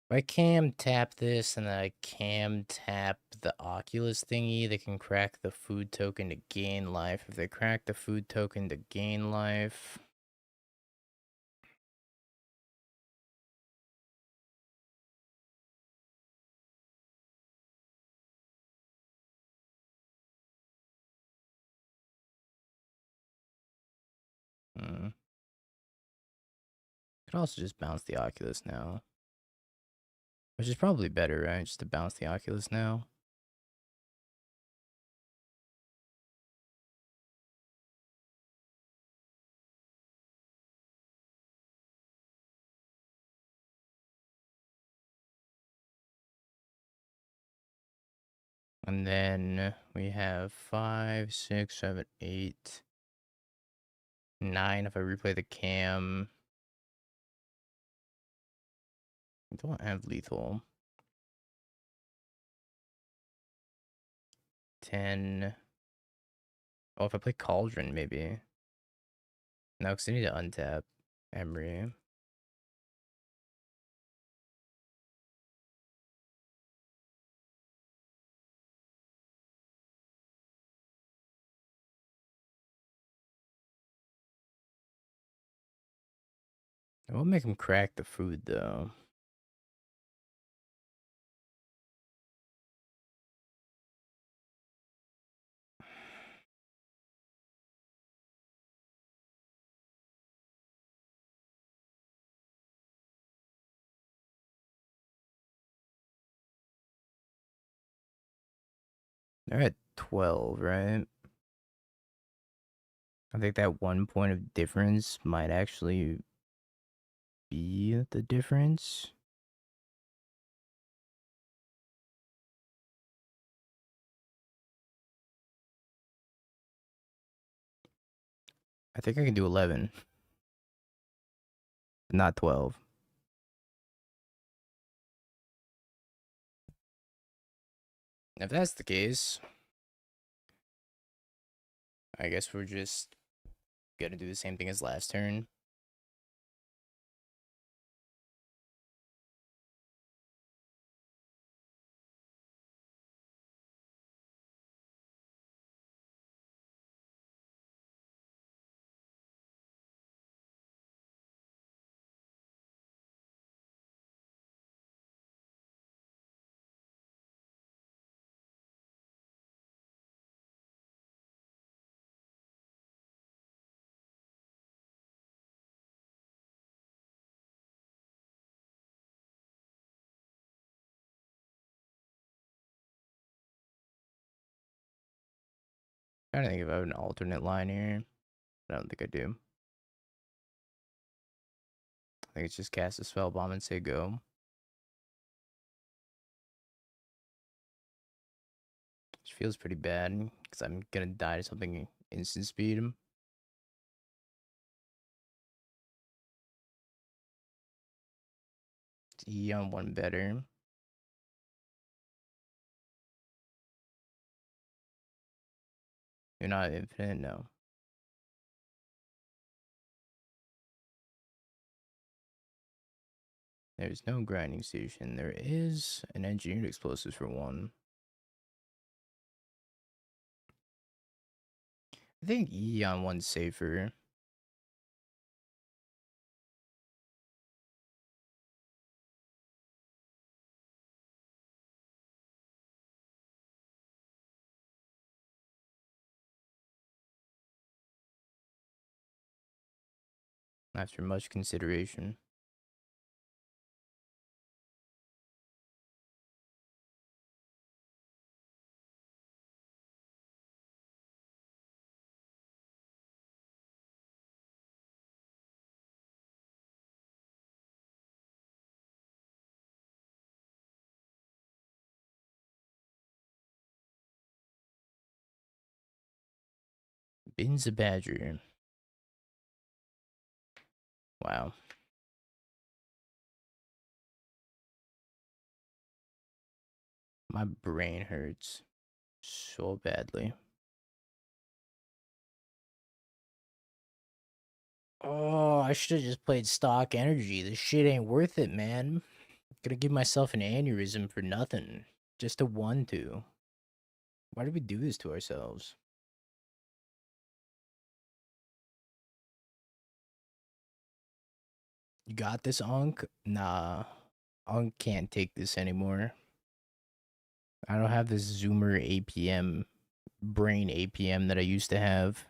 If I cam tap this and then I cam tap the Oculus thingy, they can crack the food token to gain life. If they crack the food token to gain life, could also just bounce the Oculus now. Which is probably better, right? Just to bounce the Oculus now. And then we have 5, 6, 7, 8, 9. If I replay the cam, I don't have lethal. 10. Oh, if I play Cauldron, maybe. No, because I need to untap Emery. I will make him crack the food, though. They're at 12, right? I think that 1 point of difference might actually be the difference. I think I can do 11, not 12. If that's the case, I guess we're just gonna do the same thing as last turn. Trying to think if I have an alternate line here. I don't think I do. I think it's just cast a spell bomb and say go. Which feels pretty bad because I'm gonna die to something instant speed. It's E on one better. You're not infinite, no. There's no grinding station. There is an engineered explosives for one. I think E on one's safer. After much consideration. Bin's a badger. Wow. My brain hurts so badly. Oh, I should have just played stock energy. This shit ain't worth it, man. Gonna give myself an aneurysm for nothing. Just a 1-2. Why did we do this to ourselves? You got this, Unk? Nah. Unk can't take this anymore. I don't have this Zoomer APM, brain APM that I used to have.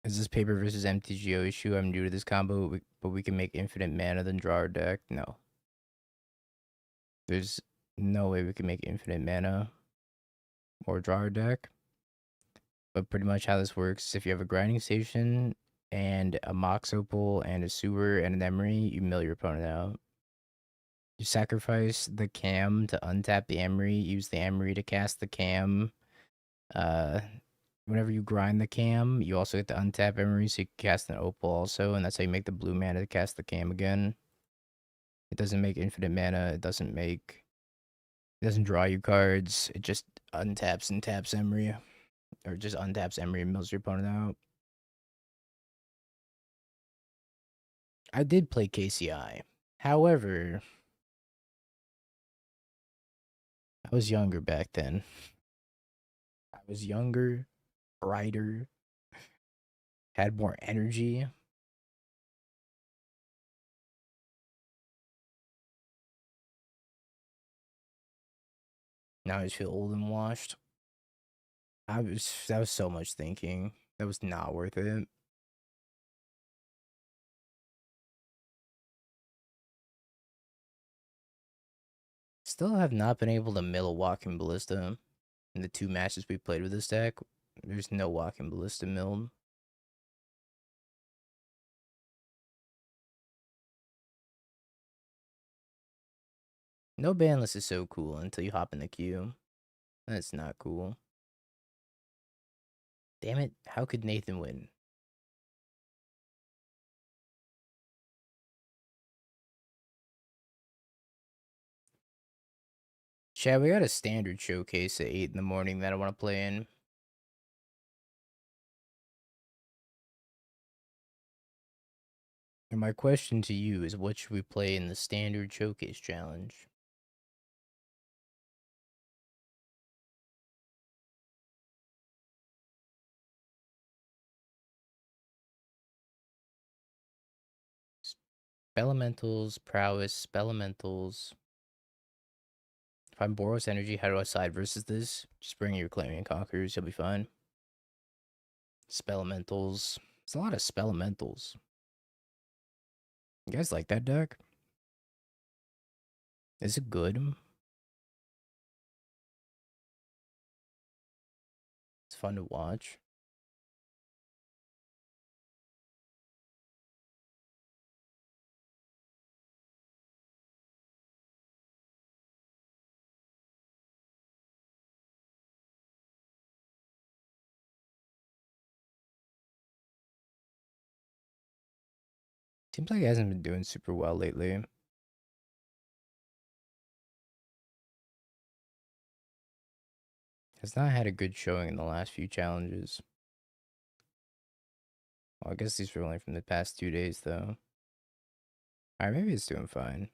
Is this paper versus MTGO issue? I'm new to this combo, but we can make infinite mana then draw our deck. No. There's no way we can make infinite mana or draw our deck. But pretty much how this works is if you have a grinding station and a Mox Opal and a sewer and an Emery, you mill your opponent out. You sacrifice the cam to untap the Emery, use the Emery to cast the cam. Whenever you grind the cam, you also get to untap Emery, so you can cast an Opal also, and that's how you make the blue mana to cast the cam again. It doesn't make infinite mana, it doesn't draw you cards, it just untaps and taps Emery. Or just untaps Emery and mills your opponent out. I did play KCI. However, I was younger back then. I was younger, brighter, had more energy. Now I just feel old and washed. That was so much thinking. That was not worth it. Still have not been able to mill a walking ballista in the 2 matches we played with this deck. There's no walking ballista milled. No banlist is so cool until you hop in the queue. That's not cool. Damn it, how could Nathan win? Chad, we got a standard showcase at 8 in the morning that I want to play in. And my question to you is, what should we play in the standard showcase challenge? Spelementals, prowess, spelementals. If I'm Boros energy, how do I side versus this? Just bring your claiming conquerors, you'll be fine. Spelementals. There's a lot of spelementals. You guys like that deck? Is it good? It's fun to watch. Seems like it hasn't been doing super well lately. Has not had a good showing in the last few challenges. Well, I guess these were only from the past 2 days, though. Alright, maybe it's doing fine.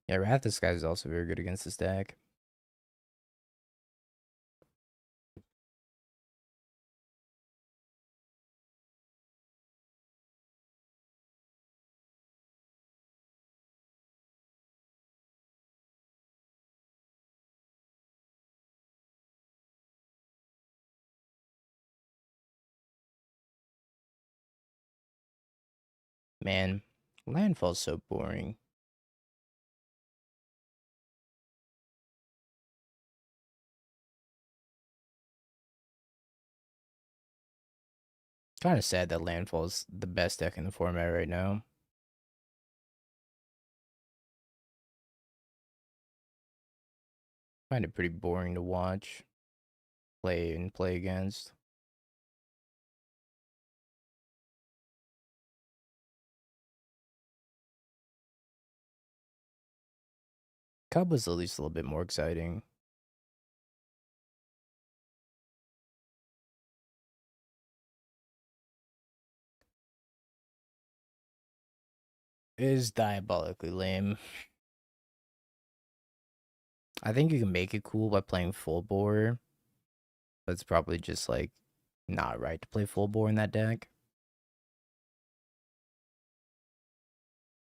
Yeah, Wrath this guy is also very good against this deck. Man, Landfall's so boring. Kind of sad that Landfall's the best deck in the format right now. Find it pretty boring to watch, play against. Cub was at least a little bit more exciting. It is diabolically lame. I think you can make it cool by playing full bore, but it's probably just like not right to play full bore in that deck.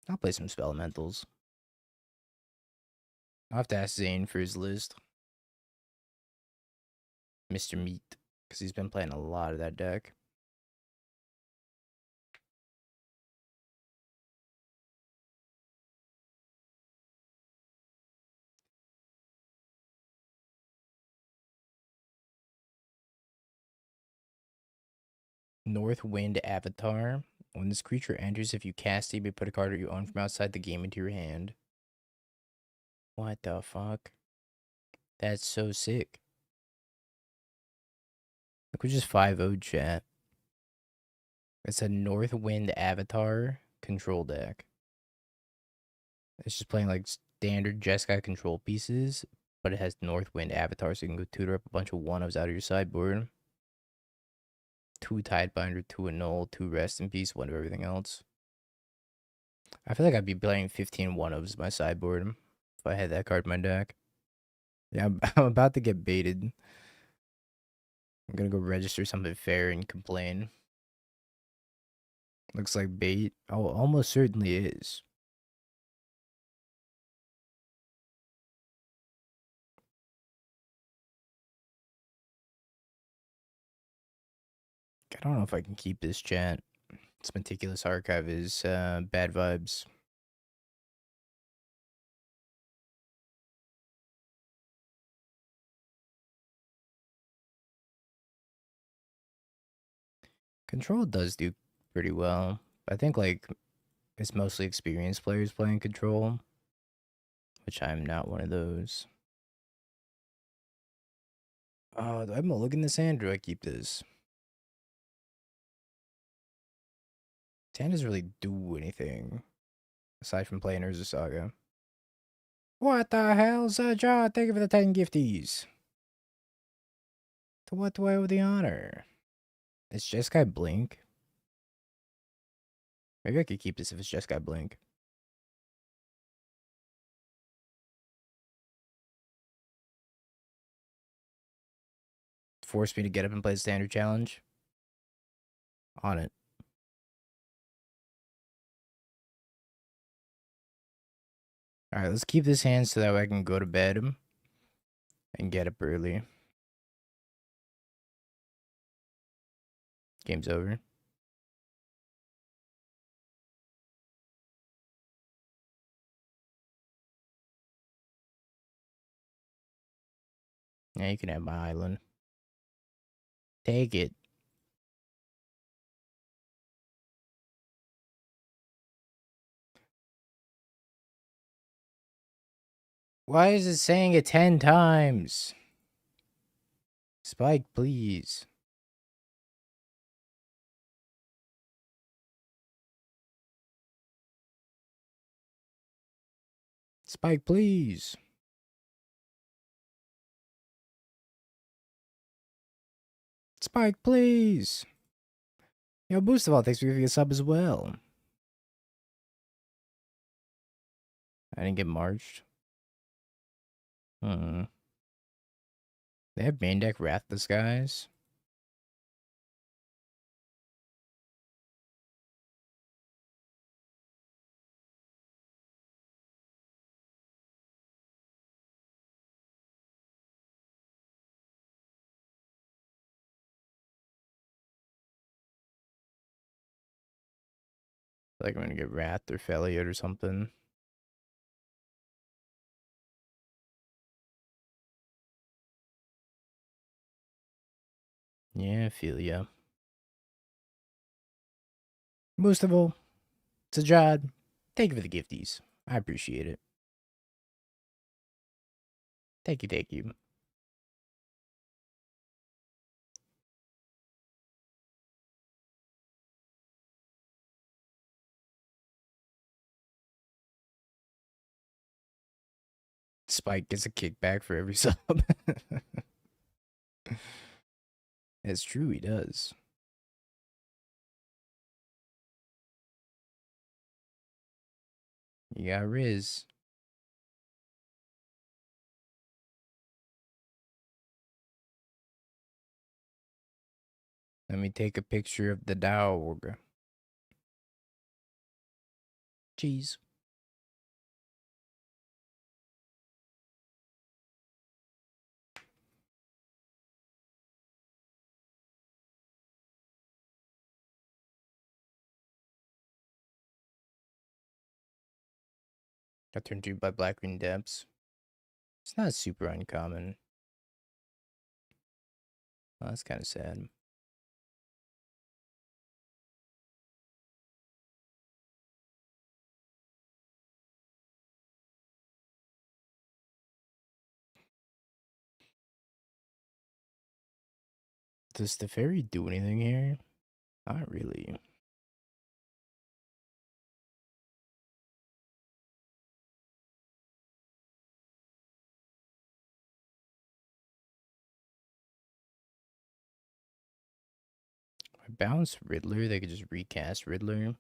I'll play some spell elementals. I'll have to ask Zane for his list. Mr. Meat, because he's been playing a lot of that deck. Northwind Avatar. When this creature enters, if you cast it, you may put a card you own from outside the game into your hand. What the fuck? That's so sick. Look, we just 5-0 chat. It's a Northwind Avatar control deck. It's just playing like standard Jeskai control pieces, but it has Northwind Avatar, so you can go tutor up a bunch of 1-ofs out of your sideboard. 2 Tidebinder, 2 Annul, 2 Rest in Peace, 1 of everything else. I feel like I'd be playing 15 1-ofs my sideboard if I had that card in my deck. Yeah, I'm about to get baited. I'm gonna go register something fair and complain. Looks like bait. Oh, almost certainly is. I don't know if I can keep this chat. This meticulous archive is bad vibes. Control does do pretty well. I think like it's mostly experienced players playing control, which I'm not one of those. Oh, do I mulligan this hand or do I keep this? This hand doesn't really do anything aside from playing Urza Saga. What the hell, Sir John? Thank you for the 10 gifties. To what do I owe the honor? It's Jeskai Blink. Maybe I could keep this if it's Jeskai Blink. Force me to get up and play the standard challenge. On it. Alright, let's keep this hand so that way I can go to bed and get up early. Game's over. Yeah, you can have my island. Take it. Why is it saying it 10 times? Spike, please. Spike, please. Spike, please. Yo, Boost of all, thanks for giving a sub as well. I didn't get marched. Hmm. They have main deck Wrath the Skies. Like I'm gonna get Wrath or Feliot or something. Yeah, I feel ya. Most of all, Sajad, thank you for the gifties. I appreciate it. Thank you, thank you. Spike gets a kickback for every sub. It's true, he does. You got Riz. Let me take a picture of the dog. Cheese. Got turned to by Black Green Depths. It's not super uncommon. Well, that's kind of sad. Does the fairy do anything here? Not really. If I bounce Riddler, they could just recast Riddler.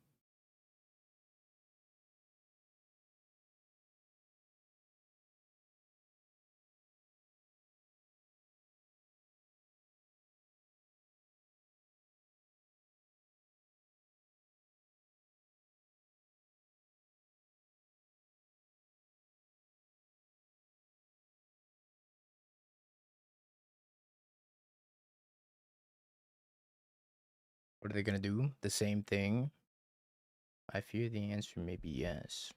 What are they gonna do? The same thing? I fear the answer may be yes.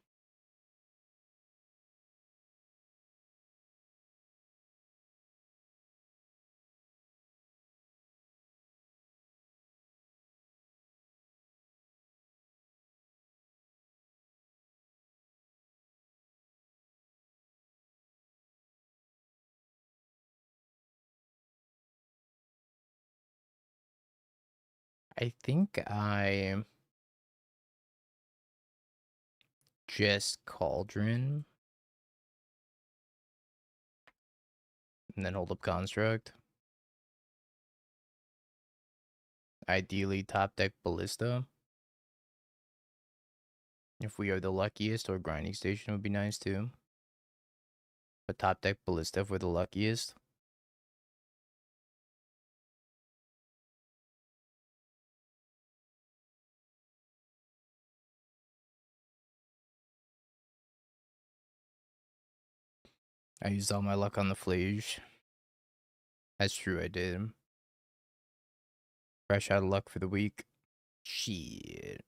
I think I just Cauldron and then hold up Construct. Ideally, top deck Ballista. If we are the luckiest, or Grinding Station would be nice too. But top deck Ballista if we're the luckiest. I used all my luck on the Flage. That's true, I did. Fresh out of luck for the week. Shit.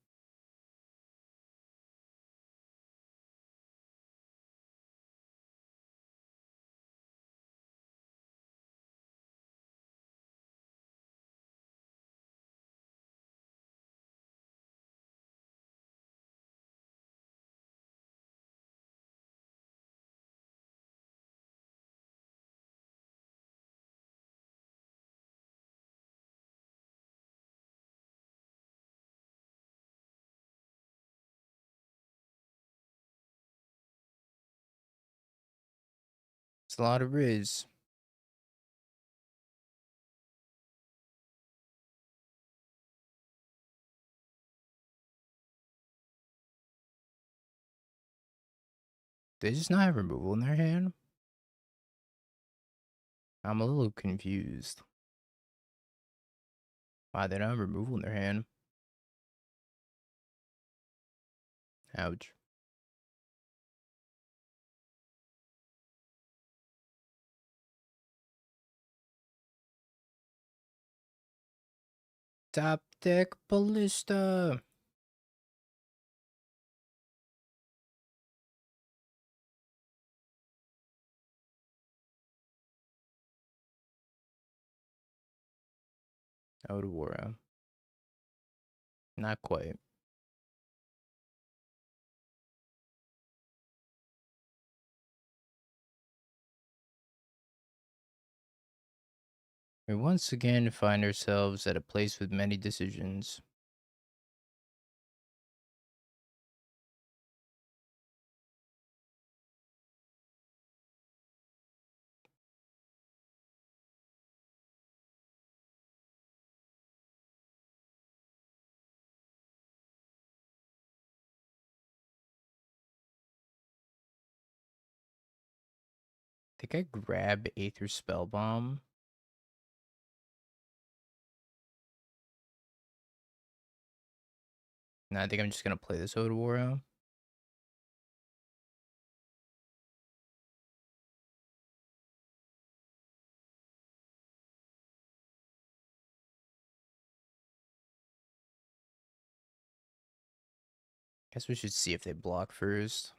It's a lot of Riz. They just not have removal in their hand? I'm a little confused. Why they don't have removal in their hand? Ouch. Top deck ballista. Odawara. Not quite. We once again find ourselves at a place with many decisions. I think I grab Aether Spellbomb. No, I think I'm just gonna play this Odawara. Guess we should see if they block first.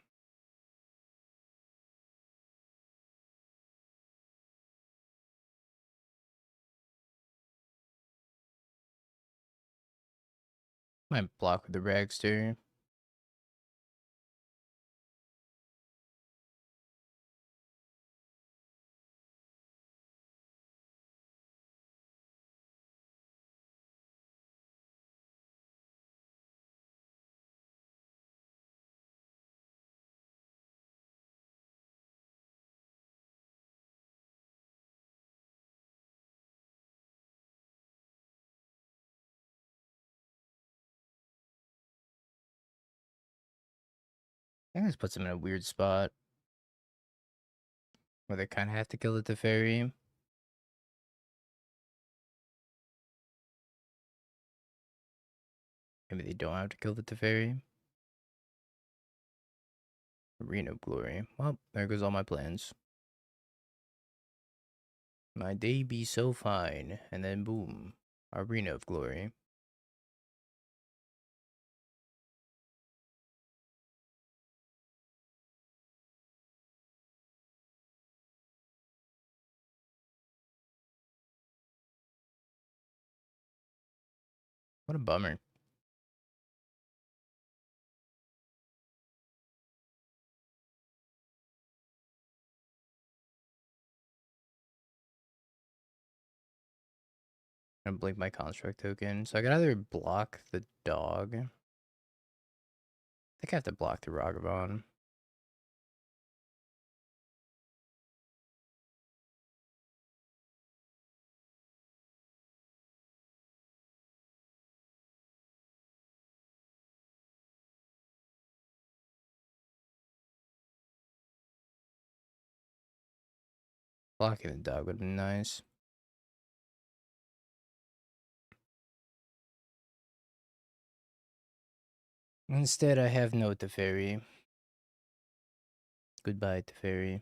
Might block with the Ragster. I think this puts them in a weird spot where they kind of have to kill the Teferi. Maybe they don't have to kill the Teferi. Arena of Glory. Well, there goes all my plans. My day be so fine, and then boom. Arena of Glory. What a bummer. I'm gonna blink my construct token. So I can either block the dog. I think I have to block the Ragavan. Blocking the dog would be nice. Instead, I have no Teferi. Goodbye, Teferi.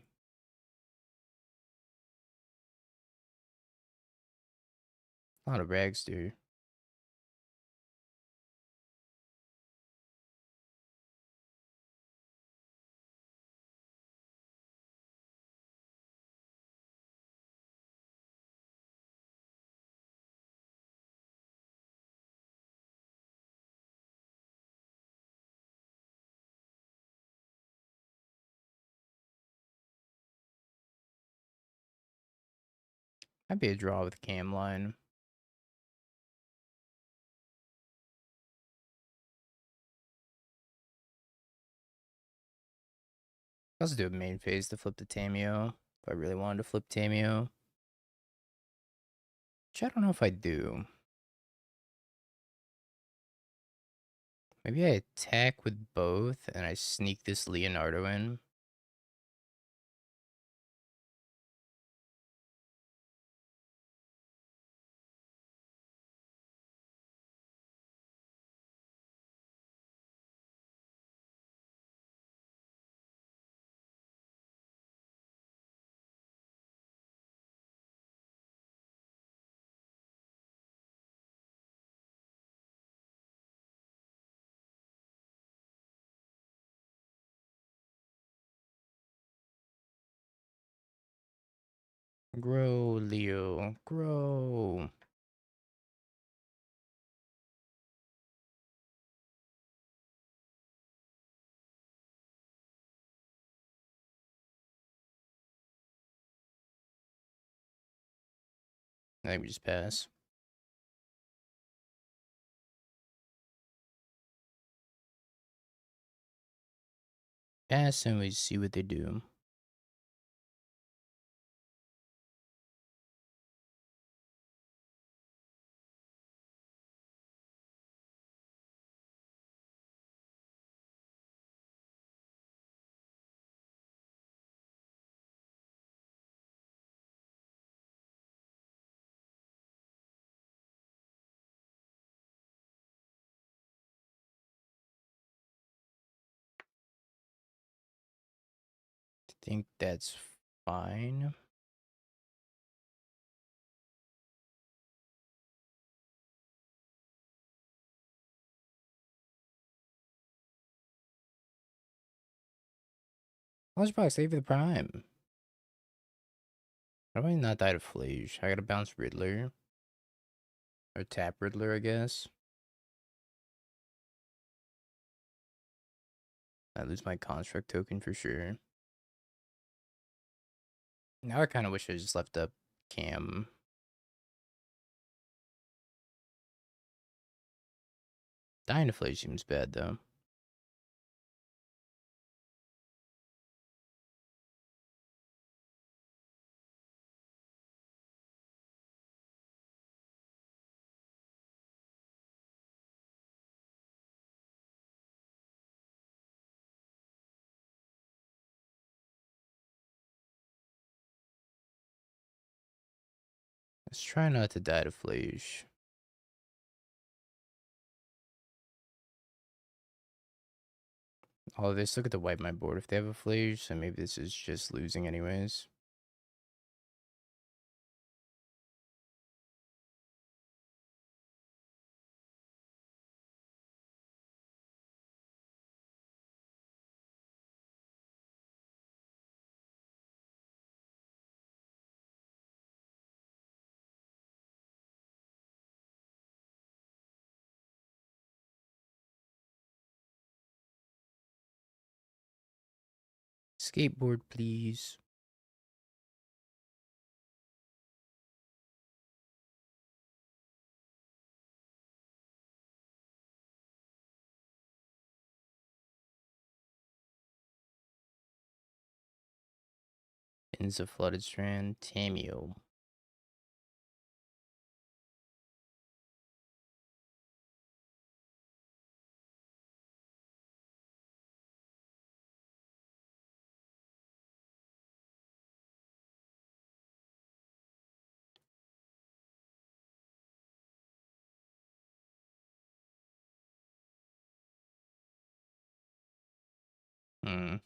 A lot of rags, dude. Might be a draw with cam line. I'll also do a main phase to flip the Tameo. If I really wanted to flip Tameo. Which I don't know if I do. Maybe I attack with both and I sneak this Leonardo in. Grow, Leo. Grow. I think we just pass. Pass and we see what they do. I think that's fine. Lunchbox, save for the prime. How do I not die to Flage? I gotta bounce Riddler. Or tap Riddler, I guess. I lose my construct token for sure. Now I kind of wish I just left up Cam. Dying to Flage seems bad, though. Let's try not to die to Flage. Oh, they still get to wipe my board if they have a Flage, so maybe this is just losing anyways. Skateboard, please. Ends of Flooded Strand, Tameo. Hmm.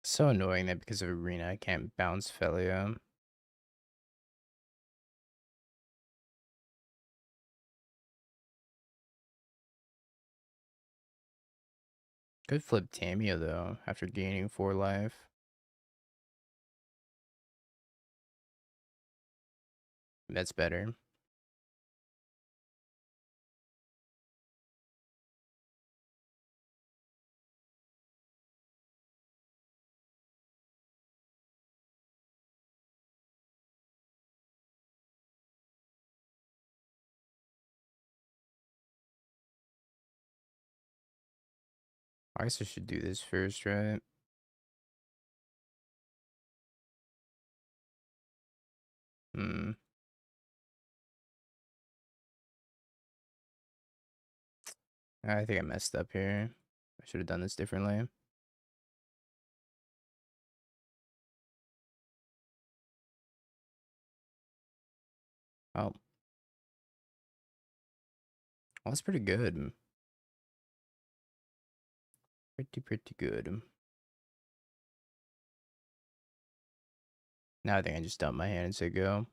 So annoying that because of Arena, I can't bounce Felia. Could flip Tamio though, after gaining 4 life. That's better. I guess I should do this first, right? Hmm. I think I messed up here. I should have done this differently. Oh. Well, that's pretty good. Pretty good. Now I think I just dump my hand and say go.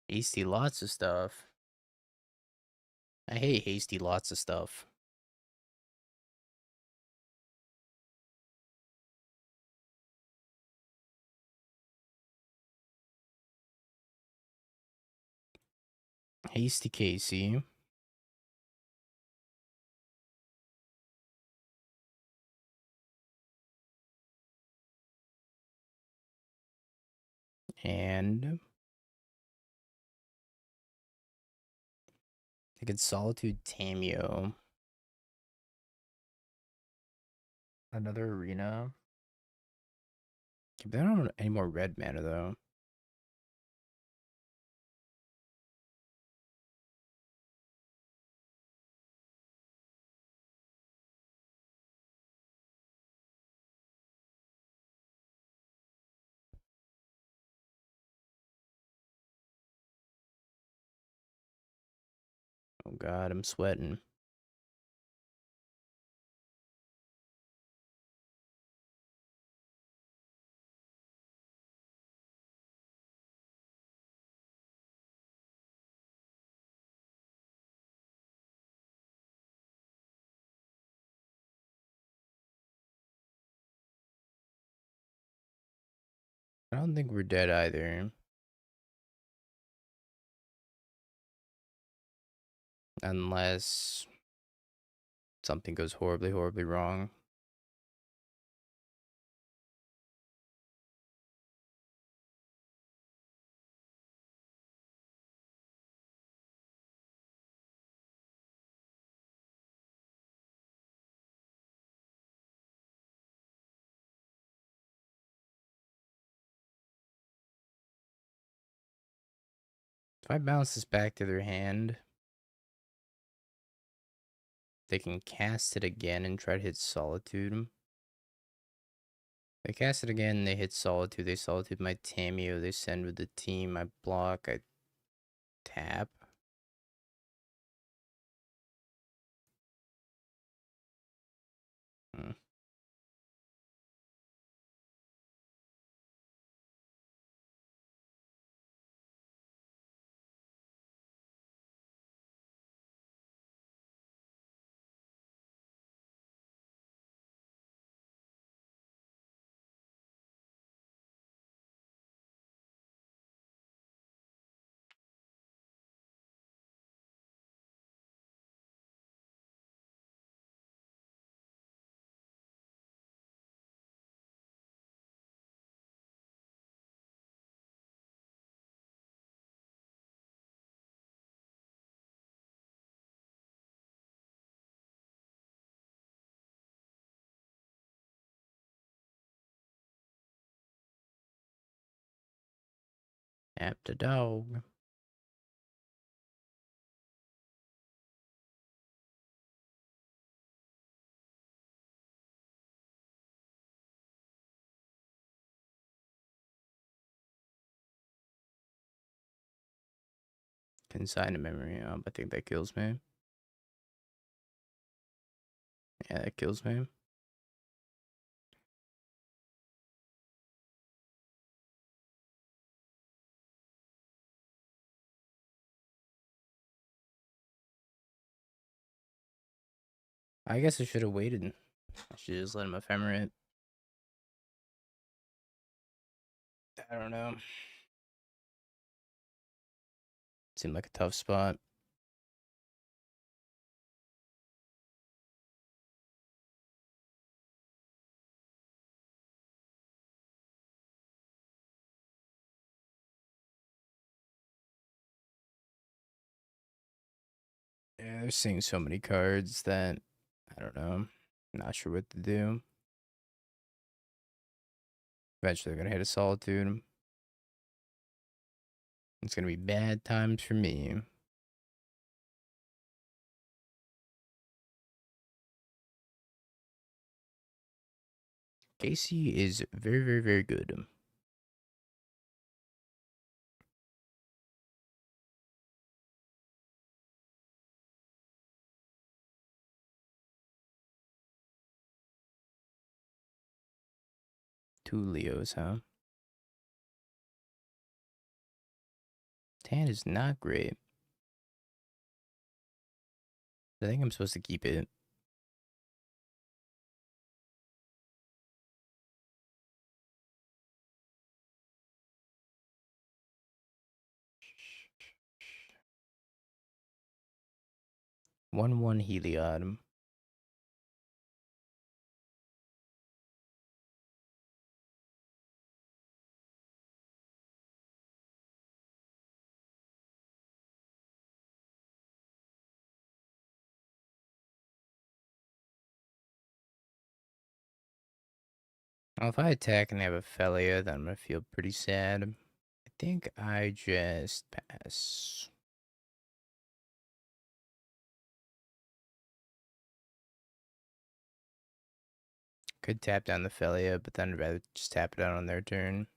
Hasty lots of stuff. I hate hasty lots of stuff. Hasty Casey. And I could Solitude Tamio. Another arena. They don't have any more red mana though. Oh god, I'm sweating. I don't think we're dead either. Unless something goes horribly wrong. If I bounce this back to their hand, they can cast it again and try to hit Solitude. They cast it again, they hit Solitude. They Solitude my Tamio. They send with the team. I block. I tap. Hmm. After dog. Consign a memory. I think that kills me. Yeah, that kills me. I guess I should have waited. I should just let him ephemerate. I don't know. Seemed like a tough spot. Yeah, they're seeing so many cards that I don't know. Not sure what to do. Eventually, they're gonna hit a solitude. It's gonna be bad times for me. Casey is very, very, very good. Two Leos, huh? Tan is not great. I think I'm supposed to keep it. One Heliod. Well, if I attack and have a Felia, then I'm gonna feel pretty sad. I think I just pass. Could tap down the Felia, but then I'd rather just tap it out on their turn.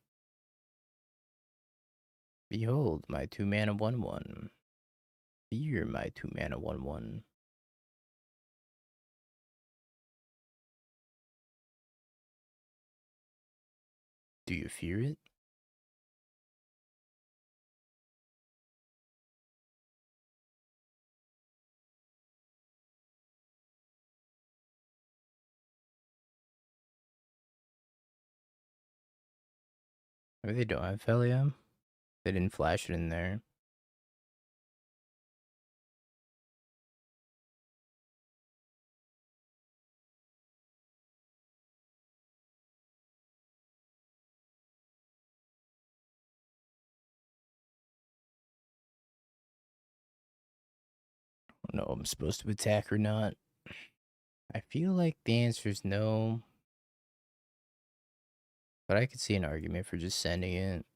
Behold, my 2-mana 1/1. Fear my 2-mana 1/1. Do you fear it? Maybe they don't have Felia. They didn't flash it in there. I don't know if I'm supposed to attack or not. I feel like the answer is no. But I could see an argument for just sending it.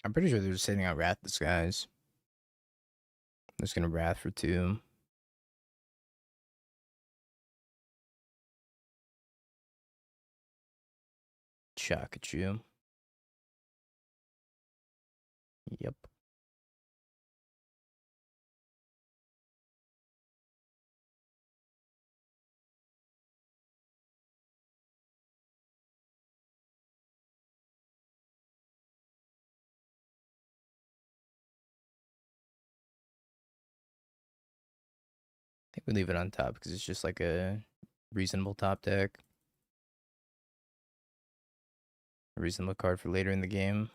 I'm pretty sure they're just sending out Wrath Disguise. I'm just gonna Wrath for 2. Shock at you. Yep. I think we leave it on top because it's just like a reasonable top deck. A reasonable card for later in the game.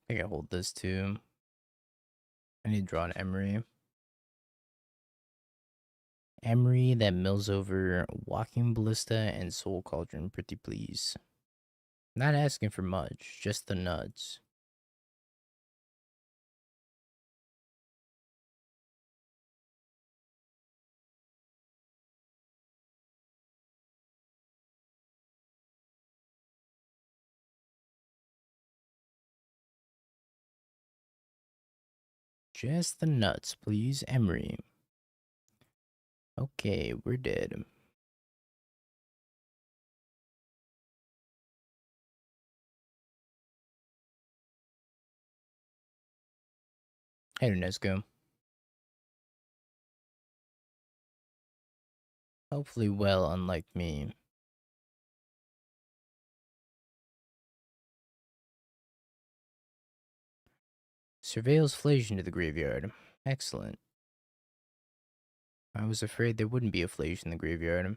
I think I hold this too. I need to draw an Emery. Emery that mills over Walking Ballista and Soul Cauldron, pretty please. Not asking for much, just the nuts. Just the nuts, please, Emery. Okay, we're dead. Hey, Nesco. Hopefully well, unlike me. Surveils Flation to the graveyard. Excellent. I was afraid there wouldn't be a Flation in the graveyard.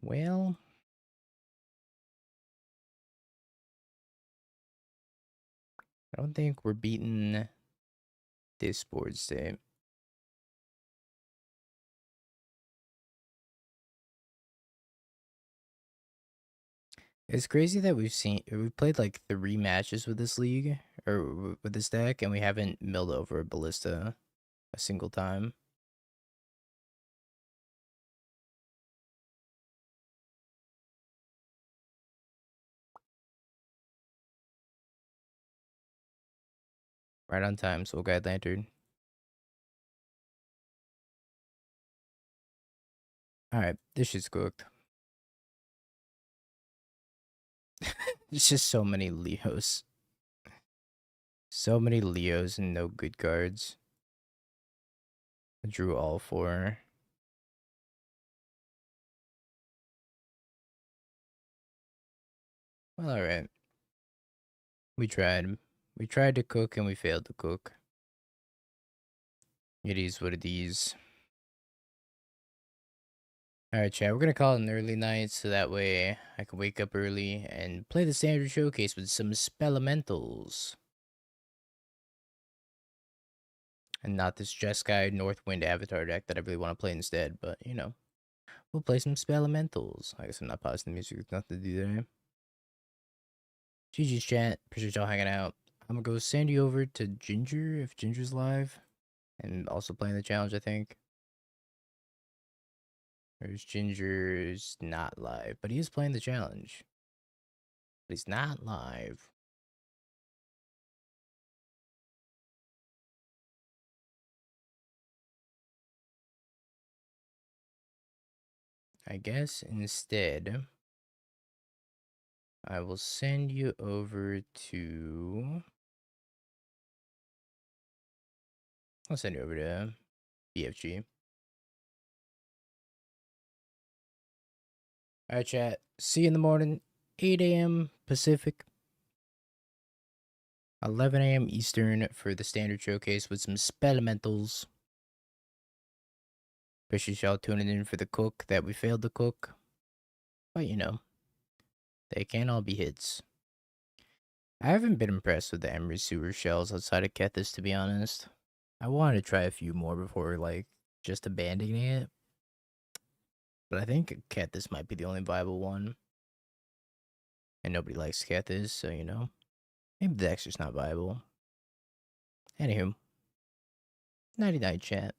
Well, I don't think we're beating this board state. It's crazy that we've played like 3 matches with this league or with this deck, and we haven't milled over a ballista a single time. Right on time, Soul Guide Lantern. Alright, this shit's cooked. There's just so many Leos. So many Leos and no good cards. I drew all 4. Well, alright. We tried. We tried to cook and we failed to cook. It is what it is. Alright, chat, we're gonna call it an early night so that way I can wake up early and play the standard showcase with some spelementals. And not this Jeskai Northwind Avatar deck that I really want to play instead, but you know. We'll play some spelementals. I guess I'm not pausing the music, there's nothing to do there. GG's chat, appreciate y'all hanging out. I'm gonna go send you over to Ginger if Ginger's live. And also playing the challenge, I think. There's Ginger's not live, but he is playing the challenge. But he's not live. I guess instead, I will send you over to... I'll send you over to BFG. Alright, chat. See you in the morning. 8 a.m. Pacific. 11 a.m. Eastern for the standard showcase with some spelementals. Appreciate y'all tuning in for the cook that we failed to cook. But you know, they can't all be hits. I haven't been impressed with the Emery Sewer shells outside of Kethis, to be honest. I wanted to try a few more before, like, just abandoning it. But I think Kethis might be the only viable one. And nobody likes Kethis, so, you know. Maybe the deck's just not viable. Anywho. Nighty-night, chat.